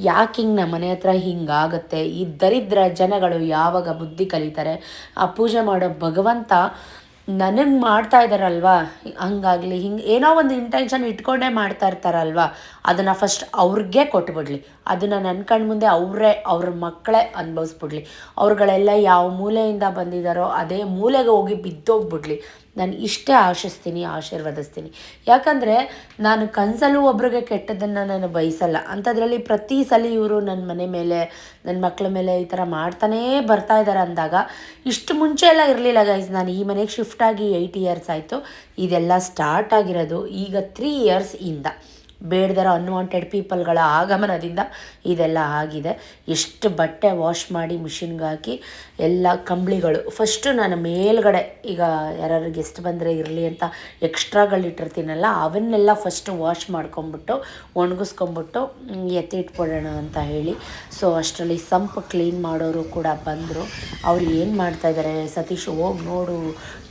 ಯಾಕೆ ಹಿಂಗೆ ನಮ್ಮ ಮನೆ ಹತ್ರ ಹಿಂಗಾಗುತ್ತೆ, ಈ ದರಿದ್ರ ಜನಗಳು ಯಾವಾಗ ಬುದ್ಧಿ ಕಲಿತಾರೆ, ಆ ಪೂಜೆ ಮಾಡೋ ಭಗವಂತ ನನಗೆ ಮಾಡ್ತಾ ಇದ್ದಾರಲ್ವ, ಹಂಗಾಗಲಿ ಹಿಂಗೆ ಏನೋ ಒಂದು ಇಂಟೆನ್ಷನ್ ಇಟ್ಕೊಂಡೇ ಮಾಡ್ತಾ ಇರ್ತಾರಲ್ವ, ಅದನ್ನು ಫಸ್ಟ್ ಅವ್ರಿಗೆ ಕೊಟ್ಬಿಡ್ಲಿ. ಅದನ್ನು ನನ್ನ ಕಣ್ಮುಂದೆ ಅವ್ರ ಮಕ್ಕಳೇ ಅನುಭವಿಸ್ಬಿಡ್ಲಿ. ಅವ್ರುಗಳೆಲ್ಲ ಯಾವ ಮೂಲೆಯಿಂದ ಬಂದಿದ್ದಾರೋ ಅದೇ ಮೂಲೆಗೆ ಹೋಗಿ ಬಿದ್ದೋಗ್ಬಿಡ್ಲಿ. ನಾನು ಇಷ್ಟೇ ಆಶಿಸ್ತೀನಿ, ಆಶೀರ್ವದಿಸ್ತೀನಿ. ಯಾಕಂದರೆ ನಾನು ಕನಸಲ್ಲೂ ಒಬ್ರಿಗೆ ಕೆಟ್ಟದ್ದನ್ನು ನಾನು ಬಯಸಲ್ಲ. ಅಂಥದ್ರಲ್ಲಿ ಪ್ರತಿ ಸಲ ಇವರು ನನ್ನ ಮನೆ ಮೇಲೆ ನನ್ನ ಮಕ್ಕಳ ಮೇಲೆ ಈ ಥರ ಮಾಡ್ತಾನೇ ಬರ್ತಾ ಇದ್ದಾರೆ ಅಂದಾಗ, ಇಷ್ಟು ಮುಂಚೆ ಎಲ್ಲ ಇರಲಿಲ್ಲ ಗೈಸ್. ನಾನು ಈ ಮನೆಗೆ ಶಿಫ್ಟ್ ಆಗಿ 8 ಇಯರ್ಸ್ ಆಯಿತು. ಇದೆಲ್ಲ ಸ್ಟಾರ್ಟ್ ಆಗಿರೋದು ಈಗ 3 ಇಯರ್ಸ್ ಇಂದ. ಬೇಡದಿರೋ ಅನ್ವಾಂಟೆಡ್ ಪೀಪಲ್ಗಳ ಆಗಮನದಿಂದ ಇದೆಲ್ಲ ಆಗಿದೆ. ಎಷ್ಟು ಬಟ್ಟೆ ವಾಶ್ ಮಾಡಿ ಮಿಷಿನ್ಗೆ ಹಾಕಿ ಎಲ್ಲ ಕಂಬಳಿಗಳು ಫಸ್ಟು ನಾನು ಮೇಲ್ಗಡೆ, ಈಗ ಯಾರು ಗೆಸ್ಟ್ ಬಂದರೆ ಇರಲಿ ಅಂತ ಎಕ್ಸ್ಟ್ರಾಗಳಿಟ್ಟಿರ್ತೀನಲ್ಲ, ಅವನ್ನೆಲ್ಲ ಫಸ್ಟು ವಾಶ್ ಮಾಡ್ಕೊಂಬಿಟ್ಟು ಒಣಗಿಸ್ಕೊಂಬಿಟ್ಟು ಎತ್ತಿಟ್ಬಿಡೋಣ ಅಂತ ಹೇಳಿ. ಸೊ ಅಷ್ಟರಲ್ಲಿ ಸಂಪ್ ಕ್ಲೀನ್ ಮಾಡೋರು ಕೂಡ ಬಂದರು. ಅವ್ರು ಏನು ಮಾಡ್ತಾಯಿದ್ದಾರೆ, ಸತೀಶ್ ಹೋಗಿ ನೋಡು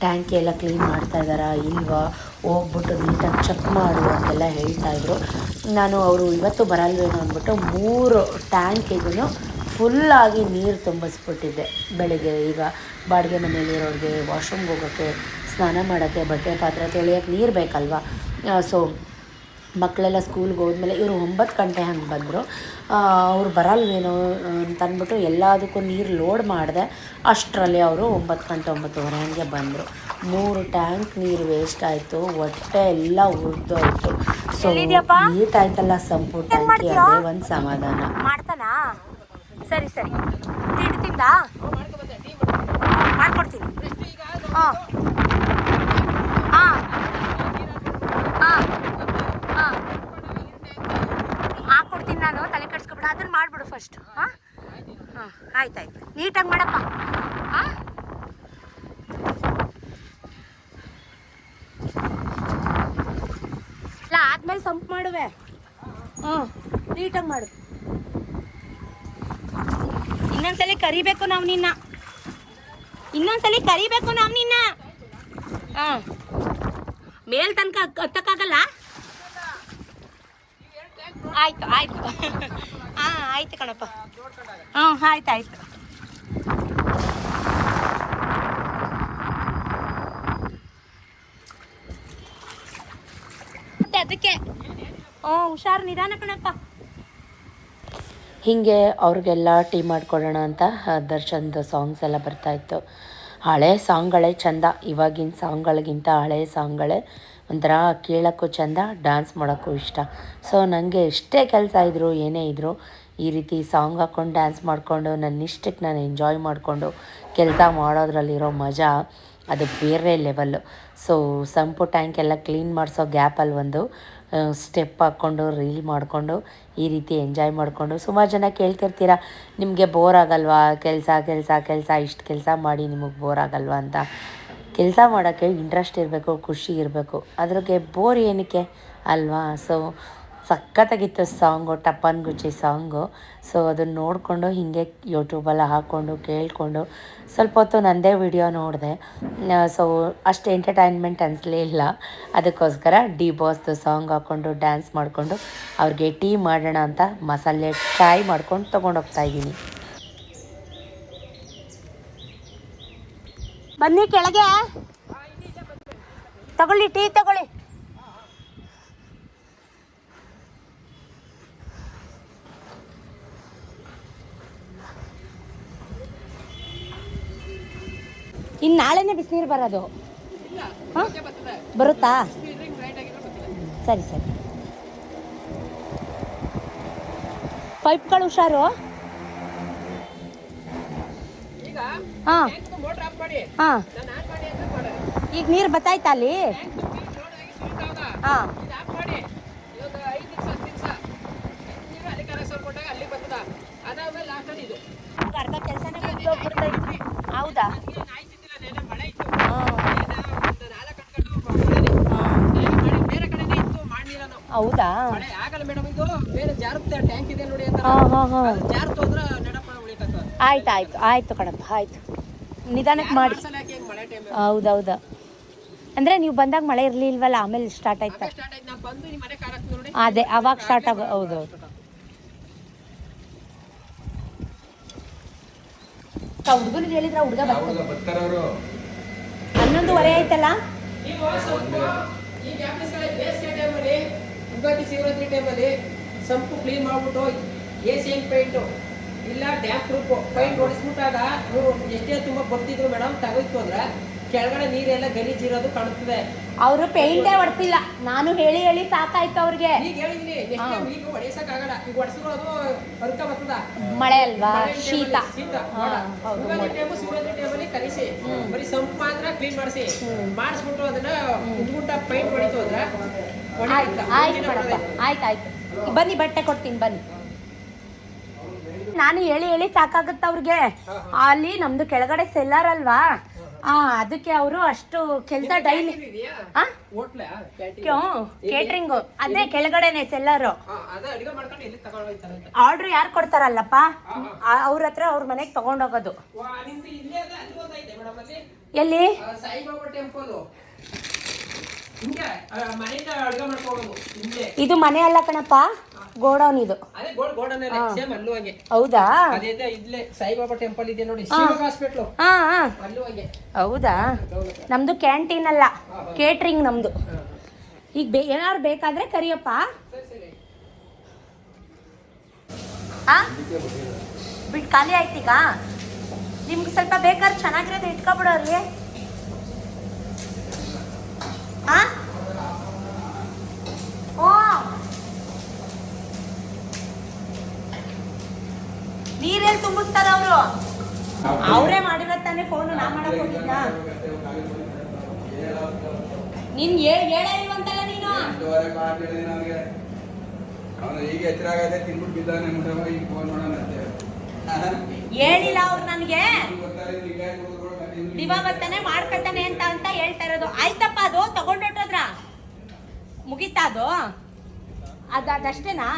ಟ್ಯಾಂಕಿ ಎಲ್ಲ ಕ್ಲೀನ್ ಮಾಡ್ತಾಯಿದ್ದಾರಾ ಇಲ್ವಾ, ಹೋಗ್ಬಿಟ್ಟು ನೀಟಾಗಿ ಚೆಕ್ ಮಾಡು ಅಂತೆಲ್ಲ ಹೇಳ್ತಾಯಿದ್ರು. ನಾನು ಅವರು ಇವತ್ತು ಬರಲ್ವೇನೋ ಅಂದ್ಬಿಟ್ಟು 3 ಟ್ಯಾಂಕಿಗೂ ಫುಲ್ಲಾಗಿ ನೀರು ತುಂಬಿಸ್ಬಿಟ್ಟಿದ್ದೆ ಬೆಳಗ್ಗೆ. ಈಗ ಬಾಡಿಗೆ ಮನೆಯಲ್ಲಿರೋರಿಗೆ ವಾಶ್ರೂಮ್ಗೆ ಹೋಗೋಕ್ಕೆ, ಸ್ನಾನ ಮಾಡೋಕ್ಕೆ, ಬಟ್ಟೆ ಪಾತ್ರೆ ತೊಳೆಯೋಕ್ಕೆ ನೀರು ಬೇಕಲ್ವ. ಸೊ ಮಕ್ಕಳೆಲ್ಲ ಸ್ಕೂಲ್ಗೆ ಹೋದ್ಮೇಲೆ ಇವರು 9 ಗಂಟೆ ಹಂಗೆ ಬಂದರು. ಅವ್ರು ಬರಲ್ವೇನೋ ಅಂತ ಅಂದ್ಬಿಟ್ಟು ಎಲ್ಲದಕ್ಕೂ ನೀರು ಲೋಡ್ ಮಾಡಿದೆ. ಅಷ್ಟರಲ್ಲಿ ಅವರು 9 ಗಂಟೆ 9:30 ಹಂಗೆ ಬಂದರು. 3 ಟ್ಯಾಂಕ್ ನೀರು ವೇಸ್ಟ್ ಆಯಿತು, ಹೊಟ್ಟೆ ಎಲ್ಲ ಉರಿದೋಯ್ತು. ಸೊ ನೀಟ್ ಆಯ್ತಲ್ಲ ಸಂಪು ಟ್ಯಾಂಕಿ, ಅದೇ ಒಂದು ಸಮಾಧಾನ. ಮಾಡ್ತಾನಾ? ಸರಿ ಸರಿ. ತಿಂದ ಮಾಡ್ಕೊಡ್ತೀನಿ. ಹಾಂ ಹಾಂ ಹಾಂ ಹಾಂ ಹಾಕ್ಕೊಡ್ತೀನಿ ನಾನು, ತಲೆ ಕೆಡಿಸ್ಕೊಬಿಡ. ಅದನ್ನು ಮಾಡಿಬಿಡು ಫಸ್ಟ್. ಹಾಂ ಹಾಂ ಆಯ್ತಾಯ್ತು, ನೀಟಾಗಿ ಮಾಡಪ್ಪ. ಹಾಂ ಇಲ್ಲ ಆದ್ಮೇಲೆ ಸಂಪ್ ಮಾಡುವೆ. ಹಾಂ ನೀಟಾಗಿ ಮಾಡು. ಇನ್ನೊಂದ್ಸಲಿ ಕರಿಬೇಕು ನಾವು ನಿನ್ನ, ಇನ್ನೊಂದ್ಸಲಿ ಕರಿಬೇಕು ನಾವು ನಿನ್ನ. ಹಾಂ ಮೇಲ್ ತನಕ ಹತ್ತಕ್ಕಾಗಲ್ಲ. ಆಯ್ತು ಆಯ್ತು. ಹಾಂ ಆಯ್ತು ಕಣಪ್ಪ. ಹಾಂ ಆಯ್ತು ಆಯ್ತು. ಮತ್ತೆ ಅದಕ್ಕೆ ಹುಷಾರು, ನಿಧಾನ ಕಣಪ್ಪ. ಹೀಗೆ ಅವ್ರಿಗೆಲ್ಲ ಟೀ ಮಾಡಿಕೊಡೋಣ ಅಂತ ದರ್ಶನ್ದು ಸಾಂಗ್ಸ್ ಎಲ್ಲ ಬರ್ತಾಯಿತ್ತು. ಹಳೆ ಸಾಂಗ್ಗಳೇ ಚೆಂದ, ಇವಾಗಿನ ಸಾಂಗ್ಗಳಿಗಿಂತ ಹಳೆ ಸಾಂಗ್ಗಳೇ ಒಂಥರ ಕೇಳೋಕ್ಕೂ ಚೆಂದ, ಡ್ಯಾನ್ಸ್ ಮಾಡೋಕ್ಕೂ ಇಷ್ಟ. ಸೊ ನನಗೆ ಎಷ್ಟೇ ಕೆಲಸ ಇದ್ದರೂ ಏನೇ ಇದ್ದರೂ ಈ ರೀತಿ ಸಾಂಗ್ ಹಾಕ್ಕೊಂಡು ಡ್ಯಾನ್ಸ್ ಮಾಡಿಕೊಂಡು ನನ್ನ ಇಷ್ಟಕ್ಕೆ ನಾನು ಎಂಜಾಯ್ ಮಾಡಿಕೊಂಡು ಕೆಲಸ ಮಾಡೋದ್ರಲ್ಲಿರೋ ಮಜಾ ಅದು ಬೇರೆ ಲೆವೆಲ್ಲು. ಸೊ ಸಂಪು ಟ್ಯಾಂಕ್ ಎಲ್ಲ ಕ್ಲೀನ್ ಮಾಡಿಸೋ ಗ್ಯಾಪಲ್ಲಿ ಒಂದು ಸ್ಟೆಪ್ ಹಾಕ್ಕೊಂಡು ರೀಲ್ ಮಾಡಿಕೊಂಡು ಈ ರೀತಿ ಎಂಜಾಯ್ ಮಾಡಿಕೊಂಡು. ಸುಮಾರು ಜನ ಕೇಳ್ತಿರ್ತೀರ, ನಿಮಗೆ ಬೋರ್ ಆಗಲ್ವಾ ಕೆಲಸ ಕೆಲಸ ಕೆಲಸ ಇಷ್ಟು ಕೆಲಸ ಮಾಡಿ ನಿಮಗೆ ಬೋರ್ ಆಗಲ್ವಾ ಅಂತ. ಕೆಲಸ ಮಾಡೋಕ್ಕೆ ಇಂಟ್ರೆಸ್ಟ್ ಇರಬೇಕು, ಖುಷಿ ಇರಬೇಕು, ಅದ್ರಿಗೆ ಬೋರ್ ಏನಕ್ಕೆ ಅಲ್ವಾ. ಸೊ ಸಖತ್ತಾಗಿತ್ತು ಸಾಂಗು, ಟಪ್ಪನ್ ಗುಚ್ಚಿ ಸಾಂಗು. ಸೊ ಅದನ್ನು ನೋಡಿಕೊಂಡು ಹೀಗೆ ಯೂಟ್ಯೂಬೆಲ್ಲ ಹಾಕ್ಕೊಂಡು ಕೇಳಿಕೊಂಡು ಸ್ವಲ್ಪ ಹೊತ್ತು ನನ್ನದೇ ವಿಡಿಯೋ ನೋಡಿದೆ. ಸೊ ಅಷ್ಟು ಎಂಟರ್ಟೈನ್ಮೆಂಟ್ ಅನಿಸ್ಲೇ ಇಲ್ಲ. ಅದಕ್ಕೋಸ್ಕರ ಡಿ ಬಾಸ್ದು ಸಾಂಗ್ ಹಾಕ್ಕೊಂಡು ಡ್ಯಾನ್ಸ್ ಮಾಡಿಕೊಂಡು ಅವ್ರಿಗೆ ಟೀ ಮಾಡೋಣ ಅಂತ ಮಸಾಲೆ ಚಾಯ್ ಮಾಡ್ಕೊಂಡು ತೊಗೊಂಡೋಗ್ತಾಯಿದ್ದೀನಿ. ಬನ್ನಿ ಕೆಳಗೆ ತಗೊಳ್ಳಿ, ಟೀ ತಗೊಳ್ಳಿ. ಇನ್ನು ನಾಳೆನೇ ಬಿಸಿನೀರು ಬರೋದು. ಹಾಂ ಬರುತ್ತಾ? ಸರಿ ಸರಿ. ಪೈಪ್ಗಳು ಹುಷಾರು. ಹಾಂ ಹಾಂ ಈಗ ನೀರು ಬತ್ತಾಯ್ತಾ ಅಲ್ಲಿ? ಹಾಂ ಅರ್ಧ ಕೆಲಸನೇ ಹೌದಾ? ಹೌದಾ? ಮಳೆ ಆಗಲ್ಲ ಮೇಡಮ್, ಇದು ಬೇರೆ ಜಾರುತ್ತೆ ಟ್ಯಾಂಕ್ ಇದೆ ನೋಡಿ ಅಂತ. ಹಾಂ ಹಾಂ ಹಾಂ ಜಾರ್ತು ಅಂದ್ರೆ ನಡಪ ಉಳಿತಕ್ಕ. ಆಯ್ತು ಆಯ್ತು ಆಯಿತು ಕಣಪ್ಪ, ಆಯಿತು, ನಿಧಾನಕ್ಕೆ ಮಾಡಿ. ಮಳೆ ಟೈಮ್ ಹೌದೌದು. ಅಂದರೆ ನೀವು ಬಂದಾಗ ಮಳೆ ಇರಲಿಲ್ವಲ್ಲ, ಆಮೇಲೆ ಸ್ಟಾರ್ಟ್ ಆಯ್ತಾ? ಸ್ಟಾರ್ಟ್ ಆಯ್ತು, ನಾ ಬಂದು ನಿಮ್ಮ ಮನೆ ಕಾರ್ ಹಾಕ್ತೀನಿ ನೋಡಿ. ಅದೇ ಅವಾಗ ಸ್ಟಾರ್ಟ್ ಆಗ. ಹೌದೌದು. ಹುಡುಗನಿಗೆ ಹೇಳಿದ್ರೆ ಹುಡುಗ ಬರ್ತಾರೆ. ಬರ್ತಾರೆ ಅವರು. 11:30 ಆಯ್ತಲ್ಲ. ನೀವು ಸ್ವಲ್ಪ ಈ ವ್ಯಾಪ್ತಿಸ್ಗಳೇ ಬೇಸಿಗೆ ಟೈಮಲ್ಲಿ, ಯುಗಾದಿ ಶಿವರಾತ್ರಿ ಟೈಮಲ್ಲಿ ಸಂಪು ಕ್ಲೀನ್ ಮಾಡ್ಬಿಟ್ಟು ಏಸಿಯನ್ ಪೇಂಟು ಇಲ್ಲ ಡ್ಯಾಮ್ ಪ್ರೂಫ್ ಪೈಂಟ್ ಹೊಡಿಸ್ಬಿಟ್ಟಾಗ ನೀವು ಎಷ್ಟೇ ತುಂಬ ಬರ್ತಿದ್ರು ಮೇಡಮ್, ತಗೋಯ್ತು ಅಂದ್ರೆ ಕೆಳಗಡೆ ನೀರೆಲ್ಲ ಗಲೀಜಿರೋದು ಕಾಣುತ್ತದೆ. ಅವರು ಪೇಂಟೇ ಹೊಡ್ತಿಲ್ಲ, ನಾನು ಹೇಳಿ ಹೇಳಿ ಸಾಕಾಯ್ತು ಅವ್ರಿಗೆ. ಈಗ ಹೇಳಿದೀನಿ, ಈಗ ಹೊಡೆಸಕ್ಕಾಗಲ್ಲ, ಈಗ ಹೊಡೆಸಿದ್ರು ಅದು ಅರ್ಕ ಬರ್ತದ. ಮಳೆ ಅಲ್ವಾ, ಶೀತ. ಯುಗಾದಿ ಟೈಮು ಶಿವರಾತ್ರಿ ಟೈಮಲ್ಲಿ ಕಲಿಸಿ ಬರೀ ಸಂಪು ಮಾತ್ರ ಕ್ಲೀನ್ ಮಾಡಿಸಿ ಮಾಡಿಸ್ಬಿಟ್ಟು ಅದನ್ನ ಉದ್ಗುಟ್ಟ ಪೈಂಟ್ ಹೊಡಿತು ಅಂದ್ರೆ ಆಯ್ತು ಮೇಡಪ್ಪ, ಆಯ್ತು ಬನ್ನಿ, ಬಟ್ಟೆ ಕೊಡ್ತೀನಿ ಬನ್ನಿ. ನಾನು ಹೇಳಿ ಹೇಳಿ ಸಾಕಾಗುತ್ತೆ ಅವ್ರಿಗೆ. ಅಲ್ಲಿ ನಮ್ದು ಕೆಳಗಡೆ ಸೆಲ್ಲರ್ ಅಲ್ವಾ, ಅದಕ್ಕೆ ಅವರು ಅಷ್ಟು ಕೆಲಸ ಡೈಲಿ ಕೇಟ್ರಿಂಗು ಅದೇ ಕೆಳಗಡೆನೆ ಸೆಲ್ಲರು. ಆರ್ಡ್ರ್ ಯಾರು ಕೊಡ್ತಾರಲ್ಲಪ್ಪ ಅವ್ರ ಹತ್ರ ಅವ್ರ ಮನೆಗೆ ತಗೊಂಡೋಗೋದು. ಎಲ್ಲಿ? ಸಾಯಿಬಾಬಾ ಟೆಂಪಲ್ ಇದು ಮನೆ ಅಲ್ಲ ಕಣಪ್ಪ, ಗೋಡೌನ್ ಇದು. ಹೌದಾ? ಸಾಯಿಬಾಬಾ ಟೆಂಪಲ್ ಇದೆ ನೋಡಿ, ಹಾಸ್ಪಿಟ್ಲು. ಹೌದಾ? ನಮ್ದು ಕ್ಯಾಂಟೀನ್ ಅಲ್ಲ, ಕೇಟ್ರಿಂಗ್ ನಮ್ದು. ಈಗ ಏನಾರು ಬೇಕಾದ್ರೆ ಕರಿಯಪ್ಪ. ಬಿಟ್ಟು ಖಾಲಿ ಆಯ್ತೀಗ. ನಿಮ್ಗೆ ಸ್ವಲ್ಪ ಬೇಕಾದ್ರೆ ಚೆನ್ನಾಗಿರೋದು ಇಟ್ಕೊಬಿಡೋ ಅಲ್ಲಿ. ನೀರೆಲ್ಲಿ ತುಂಬಿಸ್ತಾರ ಅವರು? ಅವರೇ ಮಾಡಿರೋ ತಾನೇ ಫೋನು, ನಾ ಮಾಡಕ್ ಹೋಗಿದ್ನ. ನೀನ್ ಹೇಳೇ ಇಲ್ವಂತಲ್ಲ ನೀನು. ಈಗ ಎಚ್ಚರ ಆಗದೆ ತಿನ್ಬಿಟ್ಟು ಬಿದ್ದಾನೆ, ಈಗ ಫೋನ್ ಮಾಡೋಣ ಹೇಳಿಲ್ಲ ಅವ್ರು ನನಗೆ. ದಿವಾ ಬರ್ತಾನೆ ಮಾಡ್ಕೊತಾನೆ ಅಂತ ಹೇಳ್ತಾ ಇರೋದು. ಆಯ್ತಪ್ಪ, ಅದು ತಗೊಂಡೊಟ್ಟೋದ್ರ ಮುಗೀತಾ? ಅದಷ್ಟೇನಾ?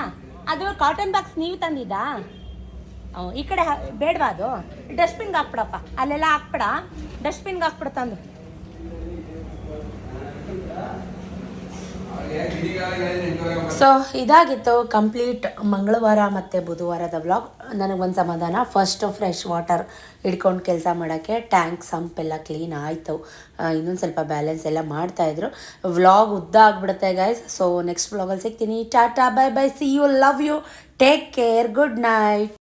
ಅದು ಕಾಟನ್ ಬಾಕ್ಸ್ ನೀವು ತಂದಿದ್ದಾ? ಈ ಕಡೆ ಬೇಡವಾ? ಅದು ಡಸ್ಟ್ಬಿನ್ಗೆ ಹಾಕ್ಬಿಡಪ್ಪ, ಅಲ್ಲೆಲ್ಲ ಹಾಕ್ಬಿಡ, ಡಸ್ಟ್ಬಿನ್ಗೆ ಹಾಕ್ಬಿಡ ತಂದು. ಸೊ ಇದಾಗಿತ್ತು ಕಂಪ್ಲೀಟ್ ಮಂಗಳವಾರ ಮತ್ತು ಬುಧವಾರದ ವ್ಲಾಗ್. ನನಗೊಂದು ಸಮಾಧಾನ, ಫಸ್ಟ್ ಫ್ರೆಶ್ ವಾಟರ್ ಹಿಡ್ಕೊಂಡು ಕೆಲಸ ಮಾಡೋಕ್ಕೆ ಟ್ಯಾಂಕ್ ಸಂಪ್ ಎಲ್ಲ ಕ್ಲೀನ್ ಆಯಿತು. ಇನ್ನೊಂದು ಸ್ವಲ್ಪ ಬ್ಯಾಲೆನ್ಸ್ ಎಲ್ಲ ಮಾಡ್ತಾಯಿದ್ರು. ವ್ಲಾಗ್ ಉದ್ದ ಆಗಿಬಿಡುತ್ತೆ ಗೈಸ್. ಸೊ ನೆಕ್ಸ್ಟ್ ವ್ಲಾಗಲ್ಲಿ ಸಿಗ್ತೀನಿ. Tata, bye bye, see you, love you, take care, good night.